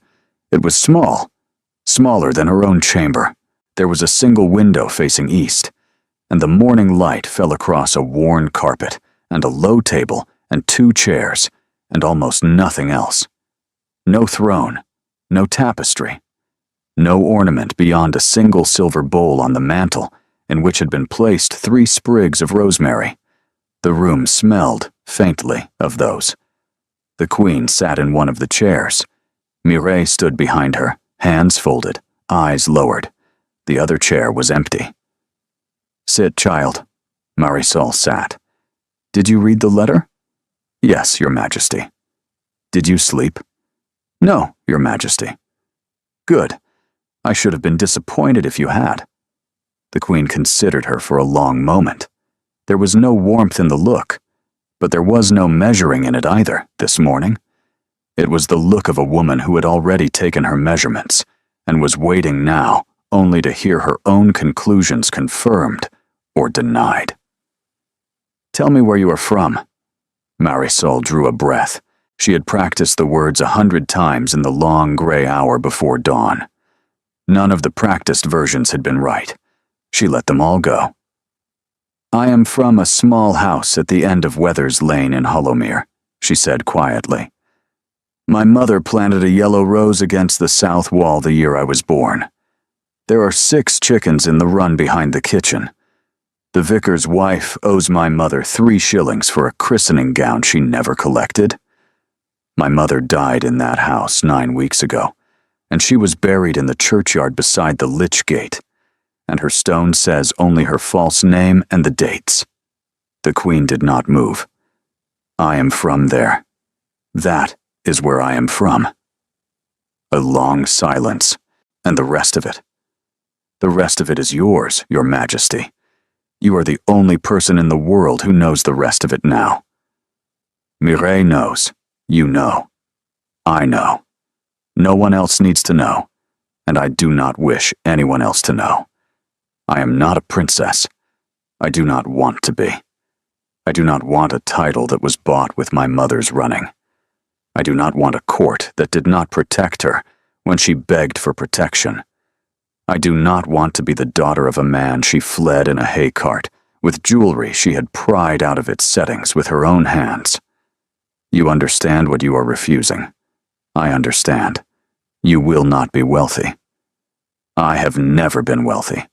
It was small, smaller than her own chamber. There was a single window facing east, and the morning light fell across a worn carpet, and a low table, and 2 chairs, and almost nothing else. No throne, no tapestry, no ornament beyond a single silver bowl on the mantel, in which had been placed 3 sprigs of rosemary. The room smelled, faintly, of those. The Queen sat in one of the chairs. Mireille stood behind her, hands folded, eyes lowered. The other chair was empty. "Sit, child." Marisol sat. "Did you read the letter?" "Yes, Your Majesty." "Did you sleep?" "No, Your Majesty." "Good. I should have been disappointed if you had." The Queen considered her for a long moment. There was no warmth in the look, but there was no measuring in it either, this morning. It was the look of a woman who had already taken her measurements, and was waiting now only to hear her own conclusions confirmed or denied. "Tell me where you are from." Marisol drew a breath. She had practiced the words 100 times in the long gray hour before dawn. None of the practiced versions had been right. She let them all go. "I am from a small house at the end of Weathers Lane in Hollowmere," she said quietly. "My mother planted a yellow rose against the south wall the year I was born. There are 6 chickens in the run behind the kitchen. The vicar's wife owes my mother 3 shillings for a christening gown she never collected. My mother died in that house 9 weeks ago, and she was buried in the churchyard beside the lich gate, and her stone says only her false name and the dates." The Queen did not move. "I am from there. That is where I am from." A long silence, and the rest of it. "The rest of it is yours, Your Majesty. You are the only person in the world who knows the rest of it now. Mireille knows. You know. I know. No one else needs to know, and I do not wish anyone else to know. I am not a princess. I do not want to be. I do not want a title that was bought with my mother's running. I do not want a court that did not protect her when she begged for protection. I do not want to be the daughter of a man she fled in a hay cart with jewelry she had pried out of its settings with her own hands. You understand what you are refusing. I understand. You will not be wealthy. I have never been wealthy.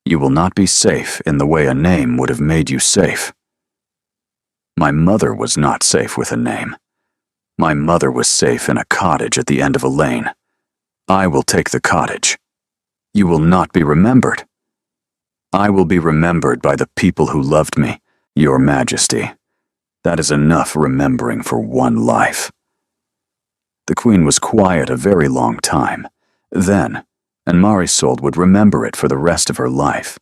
You will not be safe in the way a name would have made you safe. My mother was not safe with a name. My mother was safe in a cottage at the end of a lane. I will take the cottage. You will not be remembered. I will be remembered by the people who loved me, Your Majesty. That is enough remembering for one life. The Queen was quiet a very long time. Then, and Marisol would remember it for the rest of her life.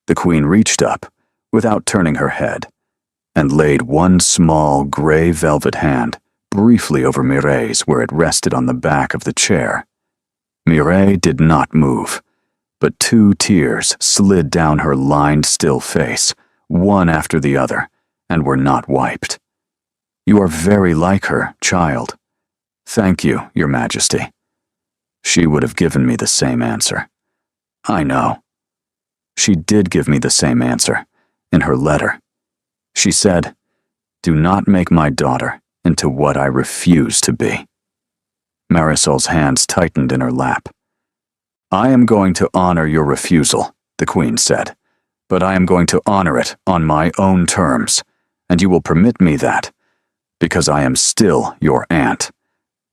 The Queen reached up, without turning her head, and laid one small gray velvet hand briefly over Mireille's where it rested on the back of the chair. Mireille did not move, but 2 tears slid down her lined, still face, one after the other, and were not wiped. You are very like her, child. Thank you, Your Majesty. She would have given me the same answer. I know. She did give me the same answer, in her letter. She said, "Do not make my daughter into what I refuse to be." Marisol's hands tightened in her lap. I am going to honor your refusal, the Queen said, but I am going to honor it on my own terms, and you will permit me that, because I am still your aunt,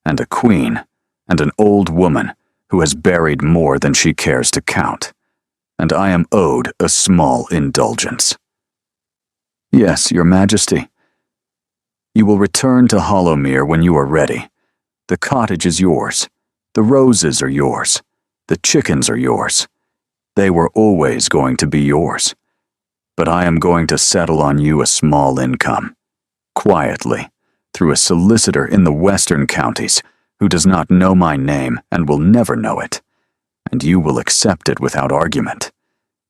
and a queen, and an old woman who has buried more than she cares to count, and I am owed a small indulgence. Yes, Your Majesty. You will return to Hollowmere when you are ready. The cottage is yours. The roses are yours. The chickens are yours. They were always going to be yours. But I am going to settle on you a small income, quietly, through a solicitor in the western counties who does not know my name and will never know it. And you will accept it without argument,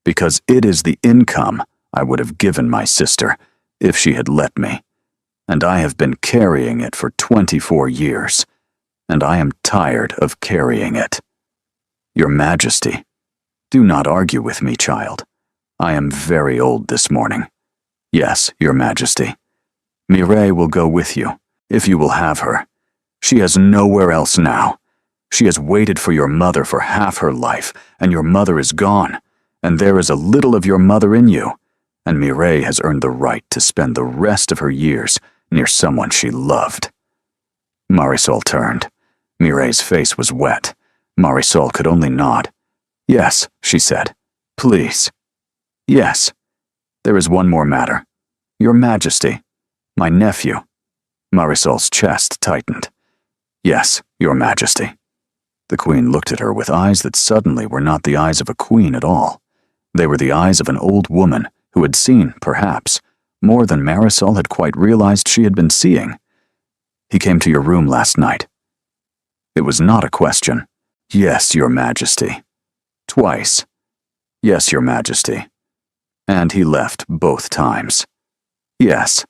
because it is the income I would have given my sister if she had let me, and I have been carrying it for 24 years, and I am tired of carrying it. Your Majesty, do not argue with me, child. I am very old this morning. Yes, Your Majesty. Mireille will go with you, if you will have her. She has nowhere else now. She has waited for your mother for half her life, and your mother is gone, and there is a little of your mother in you, and Mireille has earned the right to spend the rest of her years near someone she loved. Marisol turned. Mireille's face was wet. Marisol could only nod. Yes, she said. Please. Yes. There is one more matter. Your Majesty. My nephew. Marisol's chest tightened. Yes, Your Majesty. The Queen looked at her with eyes that suddenly were not the eyes of a queen at all. They were the eyes of an old woman who had seen, perhaps, more than Marisol had quite realized she had been seeing. He came to your room last night. It was not a question. Yes, Your Majesty. Twice. Yes, Your Majesty. And he left both times. Yes.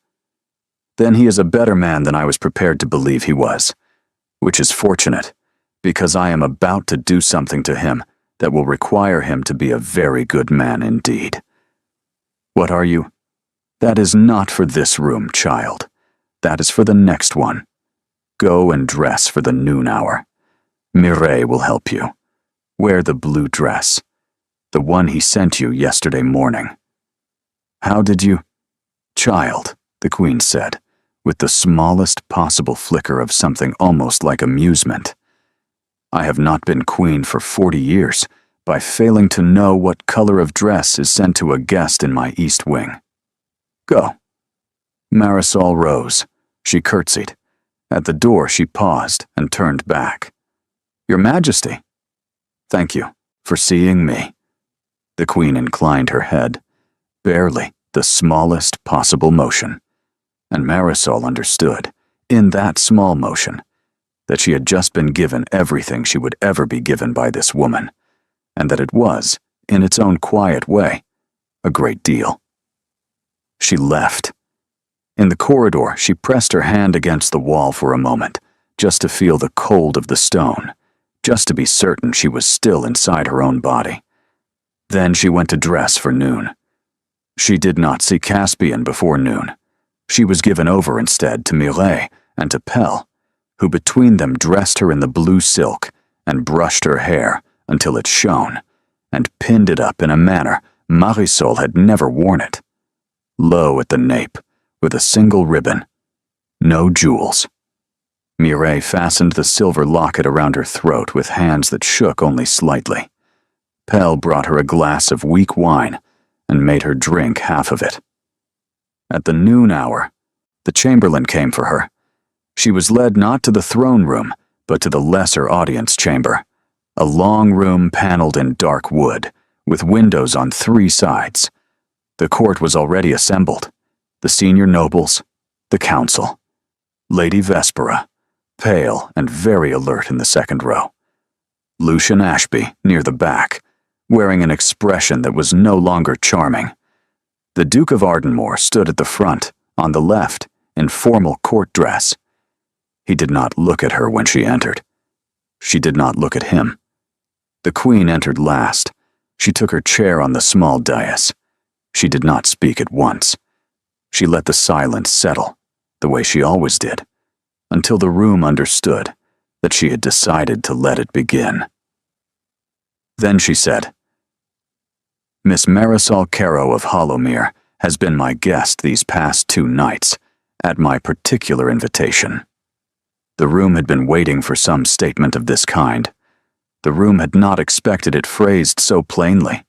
Then he is a better man than I was prepared to believe he was, which is fortunate, because I am about to do something to him that will require him to be a very good man indeed. What are you? That is not for this room, child. That is for the next one. Go and dress for the noon hour. Mireille will help you. Wear the blue dress, the one he sent you yesterday morning. How did you? Child, the Queen said, with the smallest possible flicker of something almost like amusement. I have not been queen for 40 years by failing to know what color of dress is sent to a guest in my east wing. Go. Marisol rose. She curtsied. At the door she paused and turned back. Your Majesty. Thank you for seeing me. The Queen inclined her head, barely the smallest possible motion, and Marisol understood, in that small motion, that she had just been given everything she would ever be given by this woman, and that it was, in its own quiet way, a great deal. She left. In the corridor, she pressed her hand against the wall for a moment, just to feel the cold of the stone, just to be certain she was still inside her own body. Then she went to dress for noon. She did not see Caspian before noon. She was given over instead to Mireille and to Pell, who between them dressed her in the blue silk and brushed her hair until it shone, and pinned it up in a manner Marisol had never worn it. Low at the nape, with a single ribbon. No jewels. Mireille fastened the silver locket around her throat with hands that shook only slightly. Pell brought her a glass of weak wine and made her drink half of it. At the noon hour, the chamberlain came for her. She was led not to the throne room, but to the lesser audience chamber, a long room paneled in dark wood, with windows on 3 sides. The court was already assembled, the senior nobles, the council. Lady Vespera, pale and very alert in the second row. Lucian Ashby, near the back, wearing an expression that was no longer charming. The Duke of Ardenmoor stood at the front, on the left, in formal court dress. He did not look at her when she entered. She did not look at him. The Queen entered last. She took her chair on the small dais. She did not speak at once. She let the silence settle, the way she always did, until the room understood that she had decided to let it begin. Then she said, "Miss Marisol Caro of Hollowmere has been my guest these past 2 nights, at my particular invitation." The room had been waiting for some statement of this kind. The room had not expected it phrased so plainly.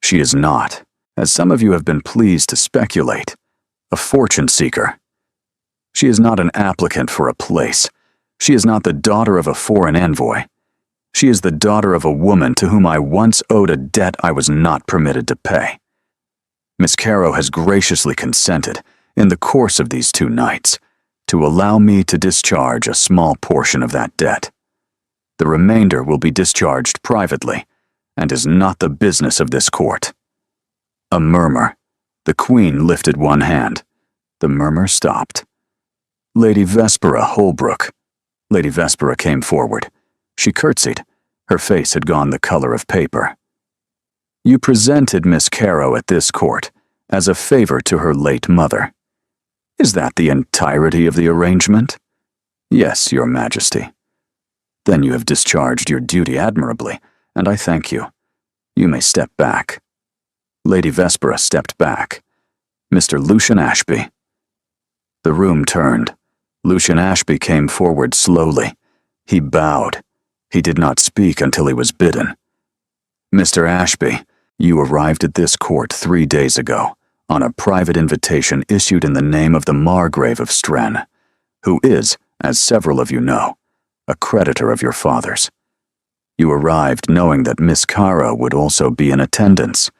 She is not, as some of you have been pleased to speculate, a fortune seeker. She is not an applicant for a place. She is not the daughter of a foreign envoy. She is the daughter of a woman to whom I once owed a debt I was not permitted to pay. Miss Caro has graciously consented, in the course of these 2 nights, to allow me to discharge a small portion of that debt. The remainder will be discharged privately, and is not the business of this court. A murmur. The Queen lifted one hand. The murmur stopped. Lady Vespera Holbrook. Lady Vespera came forward. She curtsied. Her face had gone the color of paper. You presented Miss Caro at this court as a favor to her late mother. Is that the entirety of the arrangement? Yes, Your Majesty. Then you have discharged your duty admirably, and I thank you. You may step back. Lady Vespera stepped back. Mr. Lucian Ashby. The room turned. Lucian Ashby came forward slowly. He bowed. He did not speak until he was bidden. Mr. Ashby, you arrived at this court 3 days ago, on a private invitation issued in the name of the Margrave of Stren, who is, as several of you know, a creditor of your father's. You arrived knowing that Miss Caro would also be in attendance.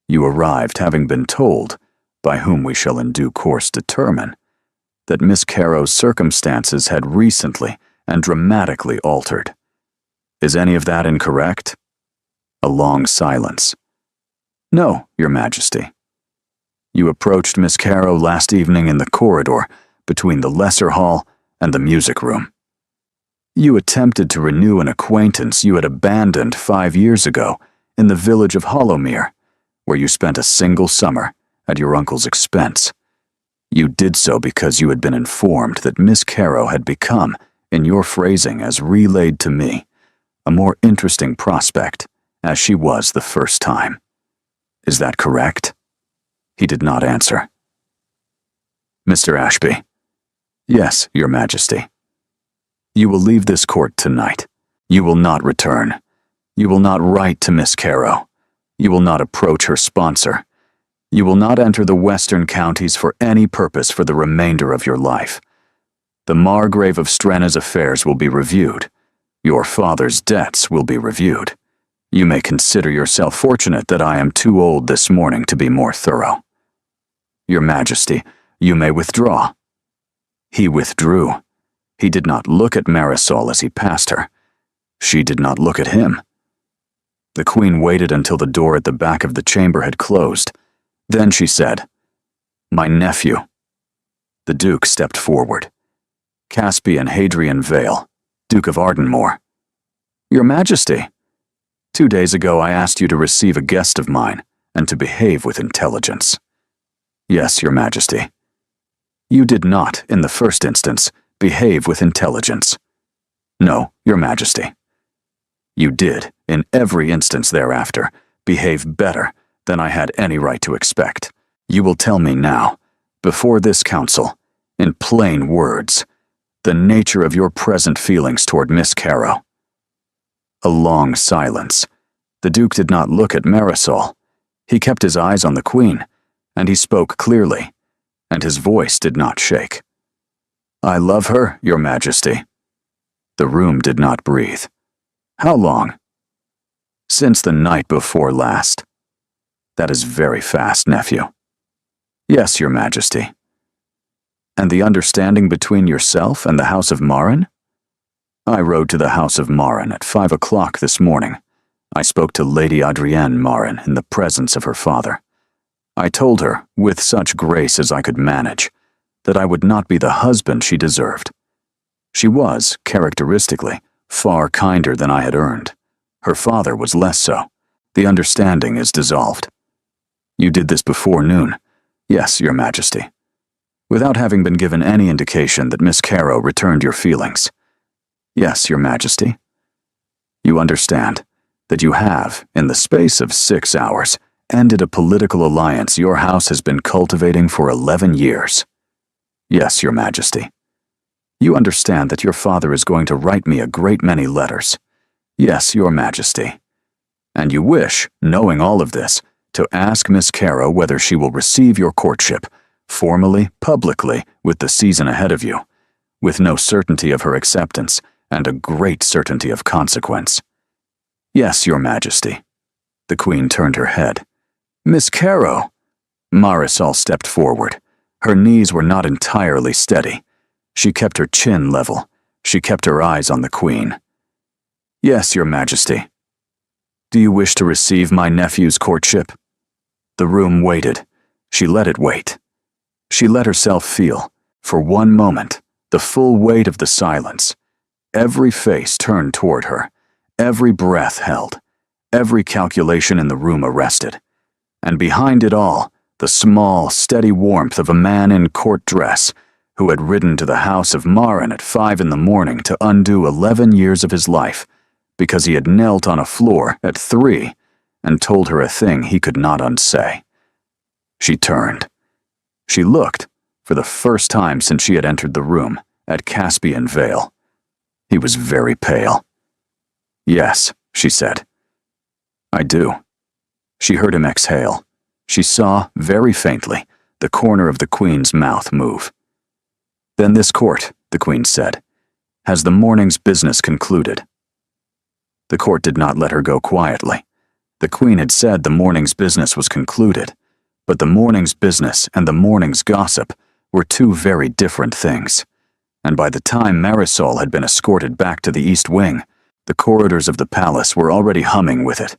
You arrived having been told, by whom we shall in due course determine, that Miss Caro's circumstances had recently and dramatically altered. Is any of that incorrect? A long silence. No, Your Majesty. You approached Miss Caro last evening in the corridor between the lesser hall and the music room. You attempted to renew an acquaintance you had abandoned 5 years ago in the village of Hollowmere, where you spent a single summer at your uncle's expense. You did so because you had been informed that Miss Caro had become, in your phrasing as relayed to me, a more interesting prospect, as she was the first time. Is that correct? He did not answer. Mr. Ashby. Yes, Your Majesty. You will leave this court tonight. You will not return. You will not write to Miss Caro. You will not approach her sponsor. You will not enter the western counties for any purpose for the remainder of your life. The Margrave of Strena's affairs will be reviewed. Your father's debts will be reviewed. You may consider yourself fortunate that I am too old this morning to be more thorough. Your Majesty, you may withdraw. He withdrew. He did not look at Marisol as he passed her. She did not look at him. The Queen waited until the door at the back of the chamber had closed. Then she said, My nephew. The Duke stepped forward. Caspian Hadrian Vale, Duke of Ardenmoor. Your Majesty, 2 days ago I asked you to receive a guest of mine and to behave with intelligence. Yes, Your Majesty. You did not, in the first instance, behave with intelligence. No, Your Majesty. You did, in every instance thereafter, behave better than I had any right to expect. You will tell me now, before this council, in plain words, the nature of your present feelings toward Miss Caro. A long silence. The Duke did not look at Marisol. He kept his eyes on the Queen, and he spoke clearly, and his voice did not shake. I love her, Your Majesty. The room did not breathe. How long? Since the night before last. That is very fast, nephew. Yes, Your Majesty. And the understanding between yourself and the House of Marin? I rode to the House of Marin at 5 o'clock this morning. I spoke to Lady Adrienne Marin in the presence of her father. I told her, with such grace as I could manage, that I would not be the husband she deserved. She was, characteristically, far kinder than I had earned. Her father was less so. The understanding is dissolved. You did this before noon. Yes, Your Majesty. Without having been given any indication that Miss Caro returned your feelings. Yes, Your Majesty. You understand that you have, in the space of 6 hours, ended a political alliance your house has been cultivating for 11 years. Yes, Your Majesty. You understand that your father is going to write me a great many letters. Yes, Your Majesty. And you wish, knowing all of this, to ask Miss Caro whether she will receive your courtship, formally, publicly, with the season ahead of you, with no certainty of her acceptance and a great certainty of consequence. Yes, Your Majesty. The Queen turned her head. Miss Caro. Marisol stepped forward. Her knees were not entirely steady. She kept her chin level. She kept her eyes on the Queen. Yes, Your Majesty. Do you wish to receive my nephew's courtship? The room waited. She let it wait. She let herself feel, for one moment, the full weight of the silence. Every face turned toward her, every breath held, every calculation in the room arrested. And behind it all, the small, steady warmth of a man in court dress who had ridden to the House of Marin at 5 in the morning to undo 11 years of his life because he had knelt on a floor at 3 and told her a thing he could not unsay. She turned. She looked, for the first time since she had entered the room, at Caspian Vale. He was very pale. Yes, she said. I do. She heard him exhale. She saw, very faintly, the corner of the Queen's mouth move. Then this court, the Queen said, has the morning's business concluded. The court did not let her go quietly. The Queen had said the morning's business was concluded, but the morning's business and the morning's gossip were two very different things. And by the time Marisol had been escorted back to the East Wing, the corridors of the palace were already humming with it.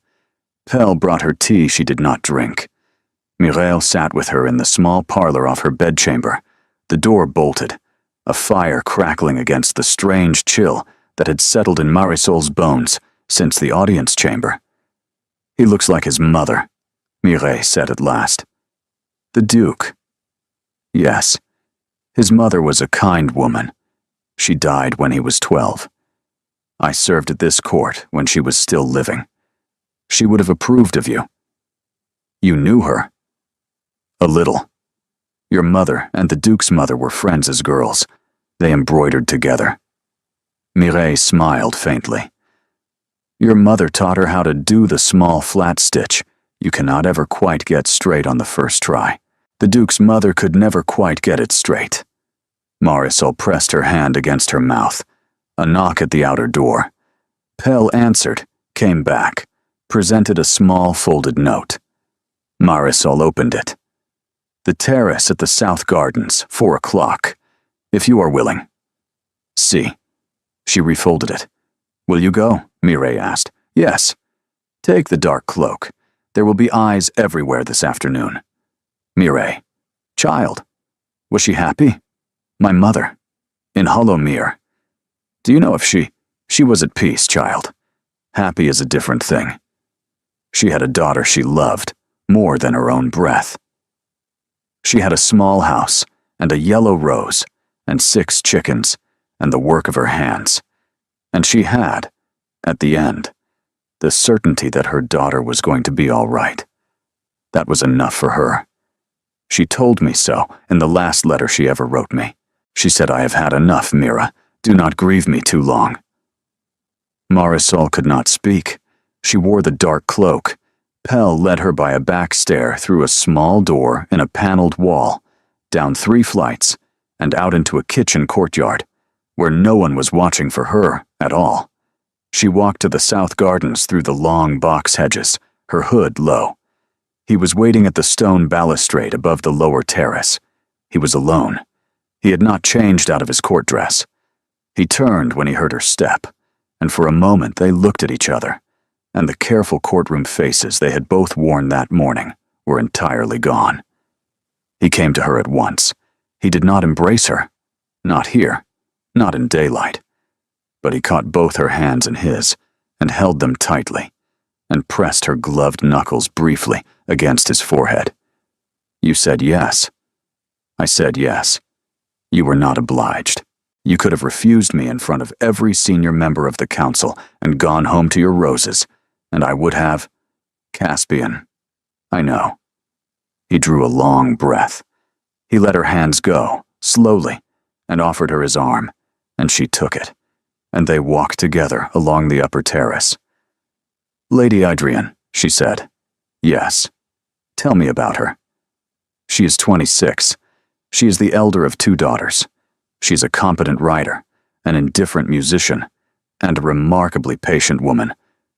Pell brought her tea she did not drink. Mireille sat with her in the small parlor off her bedchamber, the door bolted, a fire crackling against the strange chill that had settled in Marisol's bones since the audience chamber. He looks like his mother, Mireille said at last. The Duke. Yes, his mother was a kind woman. She died when he was 12. I served at this court when she was still living. She would have approved of you. You knew her? A little. Your mother and the Duke's mother were friends as girls. They embroidered together. Mireille smiled faintly. Your mother taught her how to do the small flat stitch you cannot ever quite get straight on the first try. The Duke's mother could never quite get it straight. Marisol pressed her hand against her mouth. A knock at the outer door. Pell answered, came back, presented a small folded note. Marisol opened it. The terrace at the South Gardens, 4 o'clock, if you are willing. See. She refolded it. Will you go? Mireille asked. Yes. Take the dark cloak. There will be eyes everywhere this afternoon. Mireille. Child, was she happy? My mother, in Hollowmere. Do you know if she was at peace, child? Happy is a different thing. She had a daughter she loved more than her own breath. She had a small house and a yellow rose and 6 chickens and the work of her hands. And she had, at the end, the certainty that her daughter was going to be all right. That was enough for her. She told me so in the last letter she ever wrote me. She said, "I have had enough, Mira. Do not grieve me too long." Marisol could not speak. She wore the dark cloak. Pell led her by a back stair through a small door in a paneled wall, down 3 flights, and out into a kitchen courtyard, where no one was watching for her at all. She walked to the south gardens through the long box hedges, her hood low. He was waiting at the stone balustrade above the lower terrace. He was alone. He had not changed out of his court dress. He turned when he heard her step, and for a moment they looked at each other, and the careful courtroom faces they had both worn that morning were entirely gone. He came to her at once. He did not embrace her. Not here. Not in daylight. But he caught both her hands in his and held them tightly, and pressed her gloved knuckles briefly against his forehead. "You said yes." I said yes. "You were not obliged. You could have refused me in front of every senior member of the council and gone home to your roses, and I would have—" "Caspian, I know." He drew a long breath. He let her hands go, slowly, and offered her his arm, and she took it, and they walked together along the upper terrace. "Lady Adrian," she said. "Yes. Tell me about her." "She is 26. She is the elder of 2 daughters. She is a competent writer, an indifferent musician, and a remarkably patient woman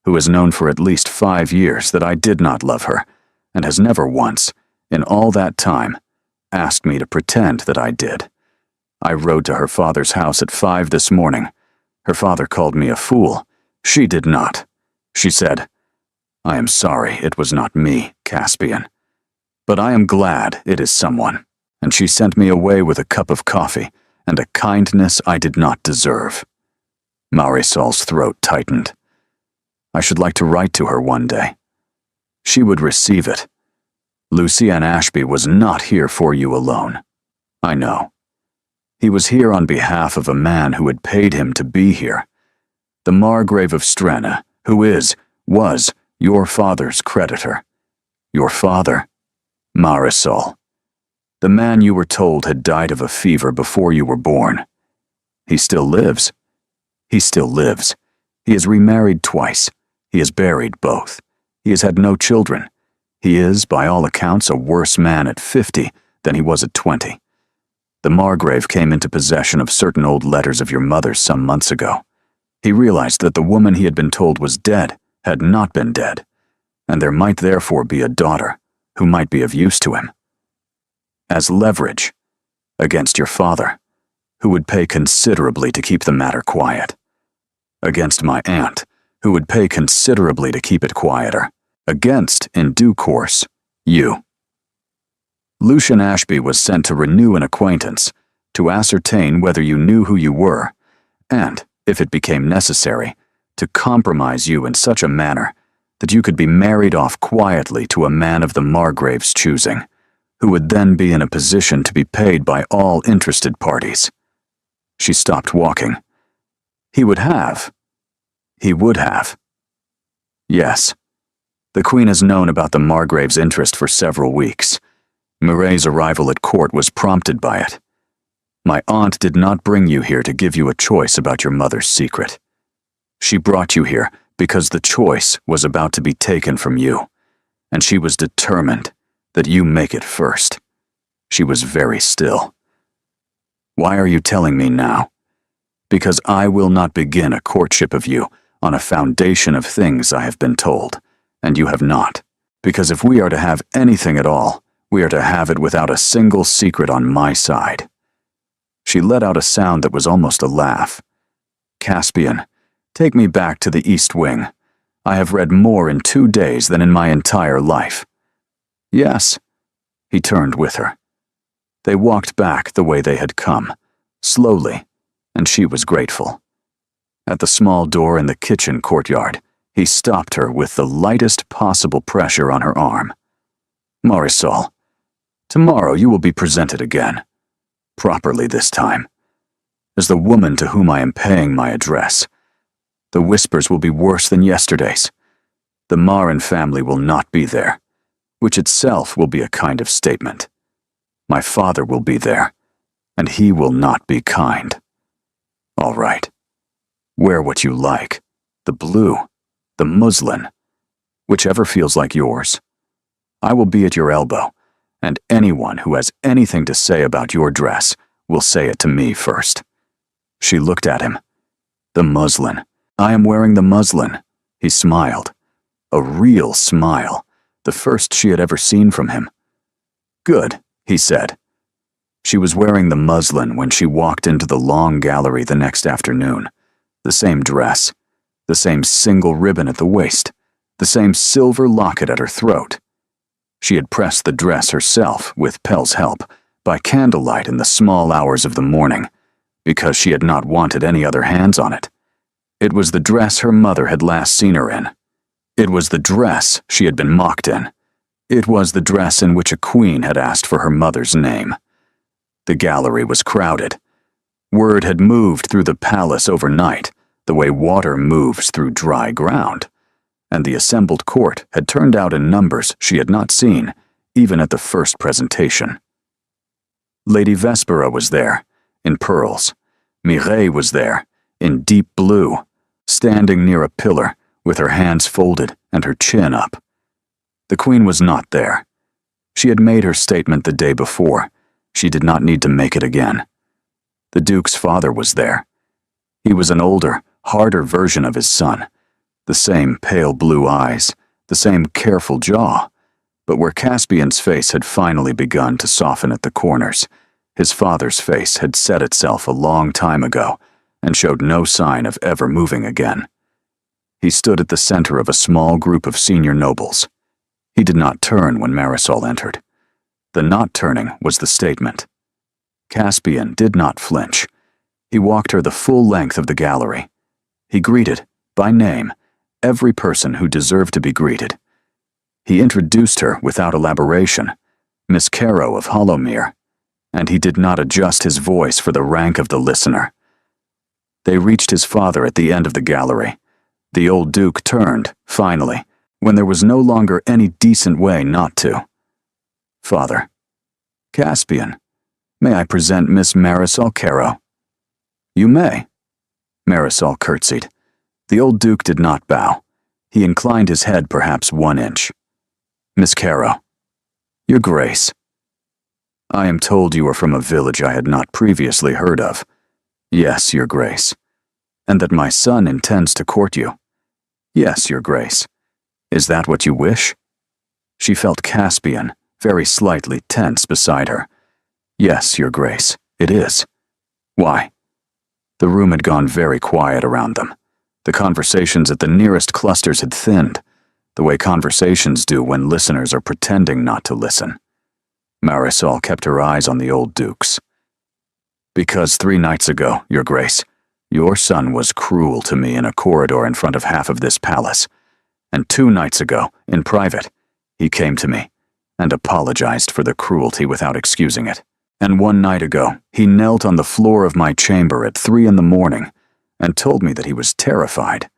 who has known for at least 5 years that I did not love her, and has never once, in all that time, asked me to pretend that I did. I rode to her father's house at 5 this morning. Her father called me a fool. She did not. She said, 'I am sorry it was not me, Caspian. But I am glad it is someone.' And she sent me away with a cup of coffee and a kindness I did not deserve." Marisol's throat tightened. "I should like to write to her one day. She would receive it. Lucien Ashby was not here for you alone. I know. He was here on behalf of a man who had paid him to be here. The Margrave of Strenna, who was your father's creditor. Your father, Marisol. The man you were told had died of a fever before you were born. He still lives. He still lives. He has remarried twice. He has buried both. He has had no children. He is, by all accounts, a worse man at 50 than he was at 20. The Margrave came into possession of certain old letters of your mother's some months ago. He realized that the woman he had been told was dead had not been dead, and there might therefore be a daughter who might be of use to him. As leverage against your father, who would pay considerably to keep the matter quiet. Against my aunt, who would pay considerably to keep it quieter. Against, in due course, you. Lucien Ashby was sent to renew an acquaintance, to ascertain whether you knew who you were, and, if it became necessary, to compromise you in such a manner that you could be married off quietly to a man of the Margrave's choosing, who would then be in a position to be paid by all interested parties. She stopped walking. He would have. Yes. The Queen has known about the Margrave's interest for several weeks. Mireille's arrival at court was prompted by it. My aunt did not bring you here to give you a choice about your mother's secret. She brought you here because the choice was about to be taken from you, and she was determined that you make it first. She was very still. Why are you telling me now? Because I will not begin a courtship of you on a foundation of things I have been told, and you have not. Because if we are to have anything at all, we are to have it without a single secret on my side. She let out a sound that was almost a laugh. Caspian, take me back to the East Wing. I have read more in 2 days than in my entire life. Yes. He turned with her. They walked back the way they had come, slowly, and she was grateful. At the small door in the kitchen courtyard, he stopped her with the lightest possible pressure on her arm. Marisol, tomorrow you will be presented again. Properly this time. As the woman to whom I am paying my address. The whispers will be worse than yesterday's. The Marin family will not be there, which itself will be a kind of statement. My father will be there, and he will not be kind. All right. Wear what you like. The blue, the muslin, whichever feels like yours. I will be at your elbow, and anyone who has anything to say about your dress will say it to me first. She looked at him. The muslin. I am wearing the muslin. He smiled. A real smile, the first she had ever seen from him. Good, he said. She was wearing the muslin when she walked into the long gallery the next afternoon. The same dress, the same single ribbon at the waist, the same silver locket at her throat. She had pressed the dress herself, with Pell's help, by candlelight in the small hours of the morning, because she had not wanted any other hands on it. It was the dress her mother had last seen her in. It was the dress she had been mocked in. It was the dress in which a queen had asked for her mother's name. The gallery was crowded. Word had moved through the palace overnight, the way water moves through dry ground, and the assembled court had turned out in numbers she had not seen, even at the first presentation. Lady Vespera was there, in pearls. Mireille was there, in deep blue, standing near a pillar, with her hands folded and her chin up. The queen was not there. She had made her statement the day before. She did not need to make it again. The Duke's father was there. He was an older, harder version of his son. The same pale blue eyes, the same careful jaw, but where Caspian's face had finally begun to soften at the corners, his father's face had set itself a long time ago and showed no sign of ever moving again. He stood at the center of a small group of senior nobles. He did not turn when Marisol entered. The not turning was the statement. Caspian did not flinch. He walked her the full length of the gallery. He greeted, by name, every person who deserved to be greeted. He introduced her without elaboration, Miss Caro of Hollowmere, and he did not adjust his voice for the rank of the listener. They reached his father at the end of the gallery. The old Duke turned, finally, when there was no longer any decent way not to. Father. Caspian, may I present Miss Marisol Caro? You may. Marisol curtsied. The old Duke did not bow. He inclined his head perhaps 1 inch. Miss Caro. Your Grace. I am told you are from a village I had not previously heard of. Yes, Your Grace. And that my son intends to court you. Yes, Your Grace. Is that what you wish? She felt Caspian, very slightly tense beside her. Yes, Your Grace, it is. Why? The room had gone very quiet around them. The conversations at the nearest clusters had thinned, the way conversations do when listeners are pretending not to listen. Marisol kept her eyes on the old Duke's. Because 3 nights ago, Your Grace, your son was cruel to me in a corridor in front of half of this palace, and 2 nights ago, in private, he came to me and apologized for the cruelty without excusing it. And 1 night ago, he knelt on the floor of my chamber at 3 in the morning and told me that he was terrified,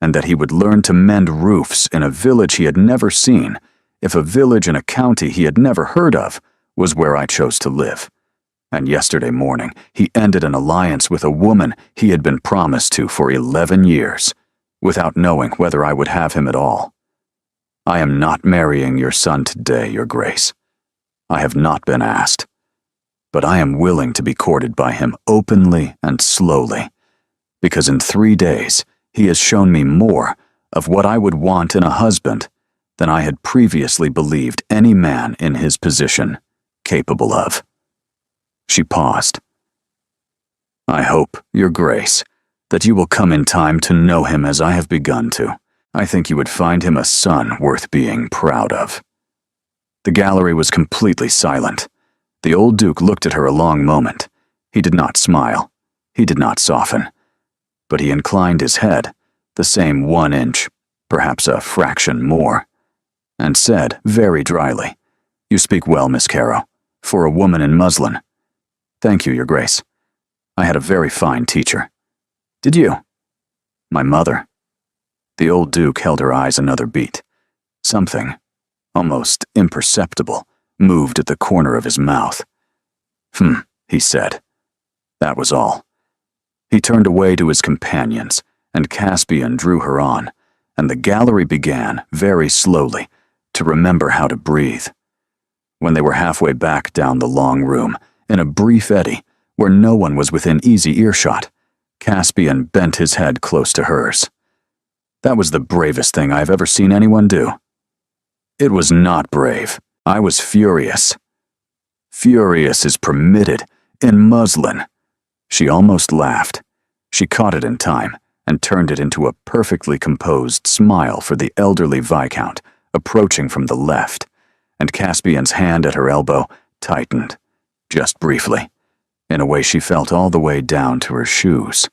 and that he would learn to mend roofs in a village he had never seen, if a village in a county he had never heard of was where I chose to live. And yesterday morning, he ended an alliance with a woman he had been promised to for 11 years, without knowing whether I would have him at all. I am not marrying your son today, Your Grace. I have not been asked. But I am willing to be courted by him openly and slowly, because in 3 days he has shown me more of what I would want in a husband than I had previously believed any man in his position capable of. She paused. I hope, Your Grace, that you will come in time to know him as I have begun to. I think you would find him a son worth being proud of. The gallery was completely silent. The old Duke looked at her a long moment. He did not smile. He did not soften. But he inclined his head, the same 1 inch, perhaps a fraction more, and said very dryly, "You speak well, Miss Caro, for a woman in muslin. Thank you, Your Grace. I had a very fine teacher." "Did you?" "My mother." The old Duke held her eyes another beat. Something, almost imperceptible, moved at the corner of his mouth. He said. That was all. He turned away to his companions, and Caspian drew her on, and the gallery began, very slowly, to remember how to breathe. When they were halfway back down the long room, in a brief eddy, where no one was within easy earshot, Caspian bent his head close to hers. That was the bravest thing I've ever seen anyone do. It was not brave. I was furious. Furious is permitted, in muslin. She almost laughed. She caught it in time, and turned it into a perfectly composed smile for the elderly Viscount, approaching from the left, and Caspian's hand at her elbow tightened, just briefly, in a way she felt all the way down to her shoes.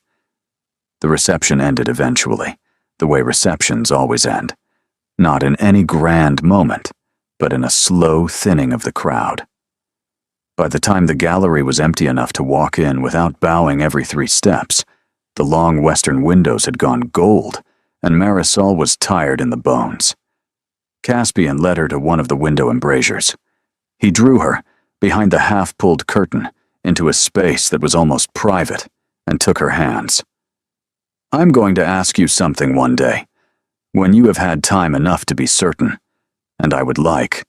The reception ended eventually, the way receptions always end, not in any grand moment, but in a slow thinning of the crowd. By the time the gallery was empty enough to walk in without bowing every 3 steps, the long western windows had gone gold, and Marisol was tired in the bones. Caspian led her to one of the window embrasures. He drew her, behind the half-pulled curtain, into a space that was almost private, and took her hands. "I'm going to ask you something one day, when you have had time enough to be certain, and I would like,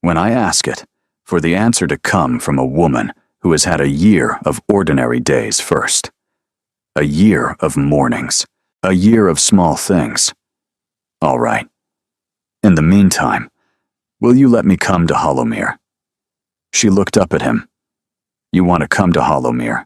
when I ask it, for the answer to come from a woman who has had a year of ordinary days first. A year of mornings. A year of small things. All right. In the meantime, will you let me come to Hollowmere?" She looked up at him. "You want to come to Hollowmere?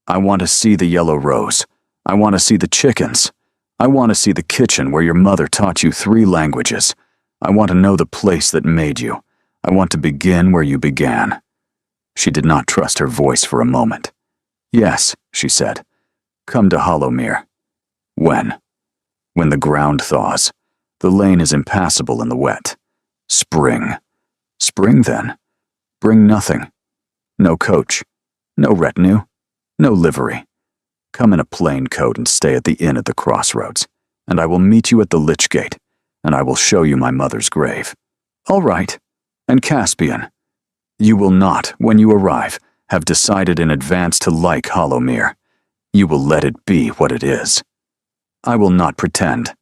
I want to see the yellow rose. I want to see the chickens. I want to see the kitchen where your mother taught you 3 languages. I want to know the place that made you. I want to begin where you began." She did not trust her voice for a moment. "Yes," she said. "Come to Hollowmere." "When?" "When the ground thaws. The lane is impassable in the wet. Spring." "Spring, then? Bring nothing. No coach. No retinue. No livery. Come in a plain coat and stay at the inn at the crossroads, and I will meet you at the Lich Gate, and I will show you my mother's grave." "All right. And Caspian, you will not, when you arrive, have decided in advance to like Hollowmere. You will let it be what it is. I will not pretend.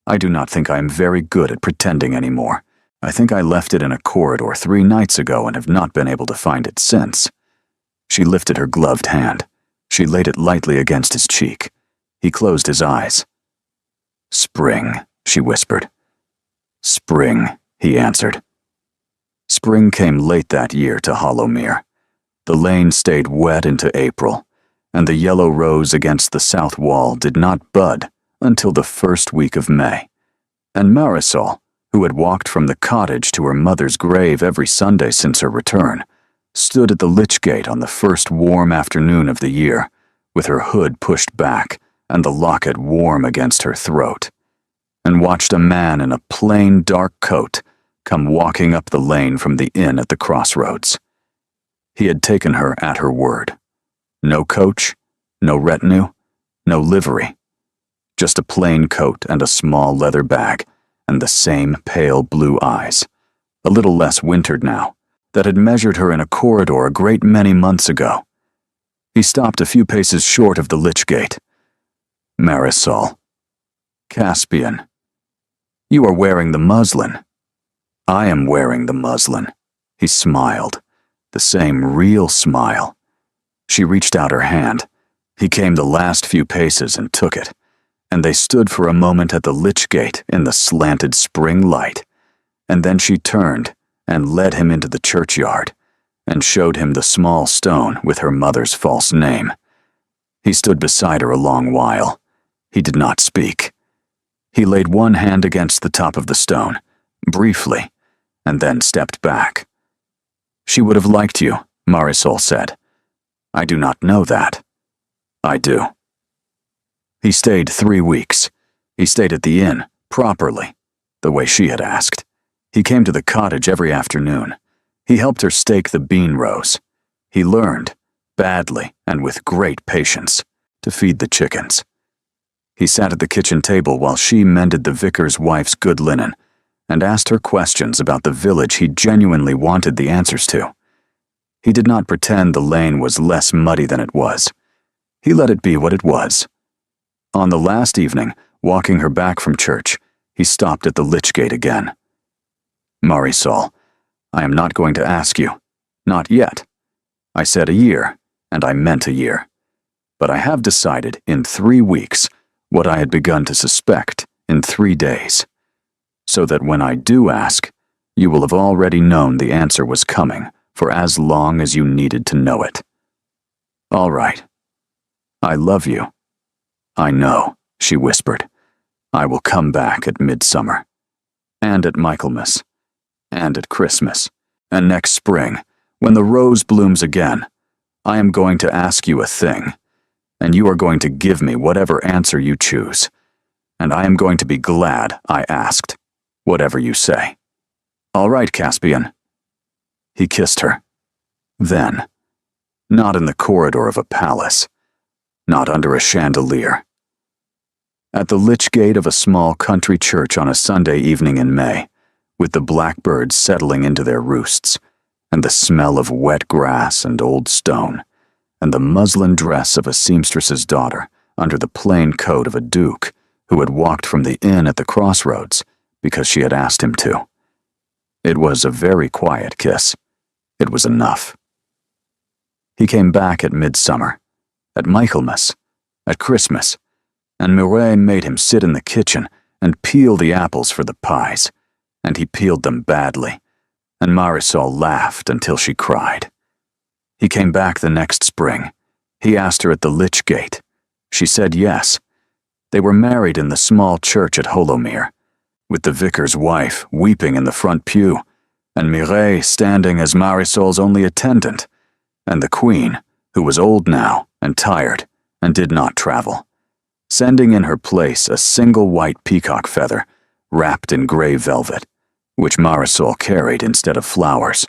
I do not think I am very good at pretending anymore. I think I left it in a corridor 3 nights ago and have not been able to find it since." She lifted her gloved hand. She laid it lightly against his cheek. He closed his eyes. "Spring," she whispered. "Spring," he answered. Spring came late that year to Hollowmere. The lane stayed wet into April, and the yellow rose against the south wall did not bud until the first week of May. And Marisol, who had walked from the cottage to her mother's grave every Sunday since her return, stood at the Lich Gate on the first warm afternoon of the year, with her hood pushed back and the locket warm against her throat, and watched a man in a plain dark coat come walking up the lane from the inn at the crossroads. He had taken her at her word. No coach, no retinue, no livery. Just a plain coat and a small leather bag, and the same pale blue eyes, a little less wintered now, that had measured her in a corridor a great many months ago. He stopped a few paces short of the Lich Gate. "Marisol. Caspian. You are wearing the muslin." "I am wearing the muslin." He smiled, the same real smile. She reached out her hand. He came the last few paces and took it, and they stood for a moment at the Lich Gate in the slanted spring light, and then she turned and led him into the churchyard, and showed him the small stone with her mother's false name. He stood beside her a long while. He did not speak. He laid one hand against the top of the stone, briefly, and then stepped back. She would have liked you, Marisol said. I do not know that. I do. He stayed 3 weeks. He stayed at the inn, properly, the way she had asked. He came to the cottage every afternoon. He helped her stake the bean rows. He learned, badly and with great patience, to feed the chickens. He sat at the kitchen table while she mended the vicar's wife's good linen and asked her questions about the village he genuinely wanted the answers to. He did not pretend the lane was less muddy than it was. He let it be what it was. On the last evening, walking her back from church, he stopped at the lich gate again. Marisol, I am not going to ask you. Not yet. I said a year, and I meant a year. But I have decided in 3 weeks what I had begun to suspect in 3 days, so that when I do ask, you will have already known the answer was coming for as long as you needed to know it. All right. I love you. I know, she whispered. I will come back at midsummer, and at Michaelmas, and at Christmas, and next spring, when the rose blooms again. I am going to ask you a thing, and you are going to give me whatever answer you choose, and I am going to be glad I asked, whatever you say. All right, Caspian. He kissed her. Then, not in the corridor of a palace, not under a chandelier. At the lich gate of a small country church on a Sunday evening in May, with the blackbirds settling into their roosts, and the smell of wet grass and old stone, and the muslin dress of a seamstress's daughter under the plain coat of a duke who had walked from the inn at the crossroads because she had asked him to. It was a very quiet kiss. It was enough. He came back at midsummer, at Michaelmas, at Christmas, and Mireille made him sit in the kitchen and peel the apples for the pies, and he peeled them badly, and Marisol laughed until she cried. He came back the next spring. He asked her at the lich gate. She said yes. They were married in the small church at Holomere, with the vicar's wife weeping in the front pew, and Mireille standing as Marisol's only attendant, and the queen, who was old now and tired and did not travel, sending in her place a single white peacock feather wrapped in gray velvet, which Marisol carried instead of flowers.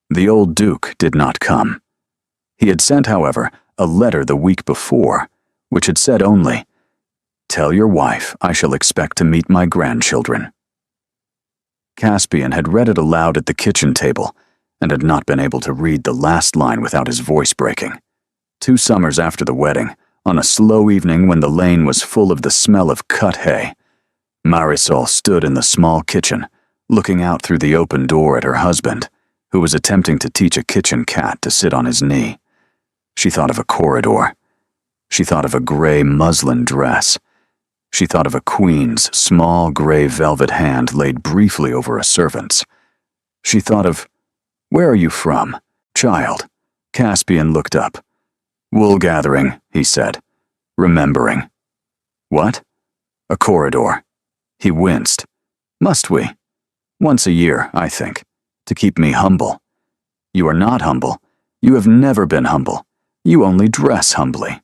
The old duke did not come. He had sent, however, a letter the week before, which had said only, "Tell your wife I shall expect to meet my grandchildren." Caspian had read it aloud at the kitchen table and had not been able to read the last line without his voice breaking. 2 summers after the wedding, on a slow evening when the lane was full of the smell of cut hay, Marisol stood in the small kitchen, looking out through the open door at her husband, who was attempting to teach a kitchen cat to sit on his knee. She thought of a corridor. She thought of a gray muslin dress. She thought of a queen's small gray velvet hand laid briefly over a servant's. She thought of, "Where are you from, child?" Caspian looked up. "Wool gathering," he said, remembering. "What?" "A corridor." He winced. "Must we?" "Once a year, I think, to keep me humble." "You are not humble. You have never been humble. You only dress humbly."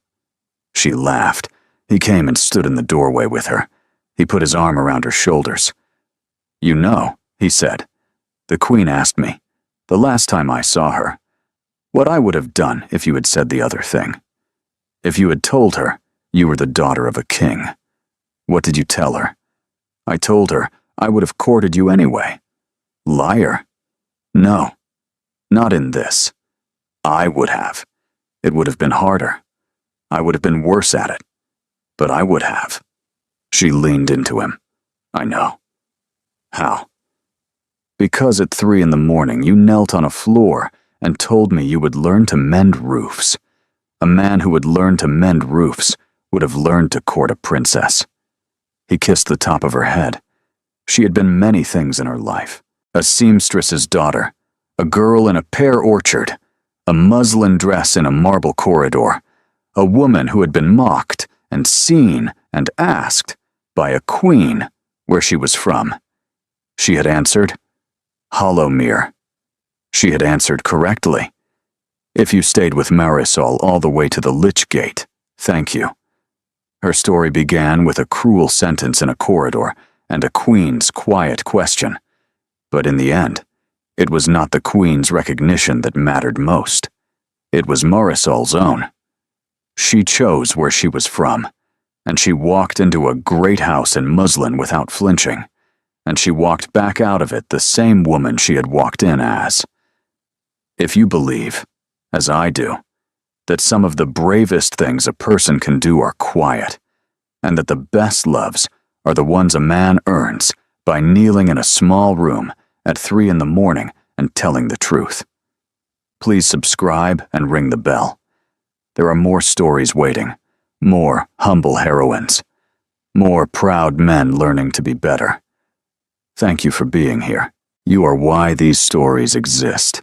She laughed. He came and stood in the doorway with her. He put his arm around her shoulders. "You know," he said, "the queen asked me, the last time I saw her, what I would have done if you had said the other thing. If you had told her you were the daughter of a king. What did you tell her?" "I told her I would have courted you anyway." "Liar." "No, not in this. I would have. It would have been harder. I would have been worse at it. But I would have." She leaned into him. "I know." "How?" "Because at 3 in the morning you knelt on a floor and told me you would learn to mend roofs. A man who would learn to mend roofs would have learned to court a princess." He kissed the top of her head. She had been many things in her life. A seamstress's daughter, a girl in a pear orchard, a muslin dress in a marble corridor, a woman who had been mocked and seen and asked by a queen where she was from. She had answered, "Holomere." She had answered correctly. If you stayed with Marisol all the way to the Lich Gate, thank you. Her story began with a cruel sentence in a corridor and a queen's quiet question. But in the end, it was not the queen's recognition that mattered most. It was Marisol's own. She chose where she was from, and she walked into a great house in muslin without flinching, and she walked back out of it the same woman she had walked in as. If you believe, as I do, that some of the bravest things a person can do are quiet, and that the best loves are the ones a man earns by kneeling in a small room at 3 a.m. and telling the truth, please subscribe and ring the bell. There are more stories waiting, more humble heroines, more proud men learning to be better. Thank you for being here. You are why these stories exist.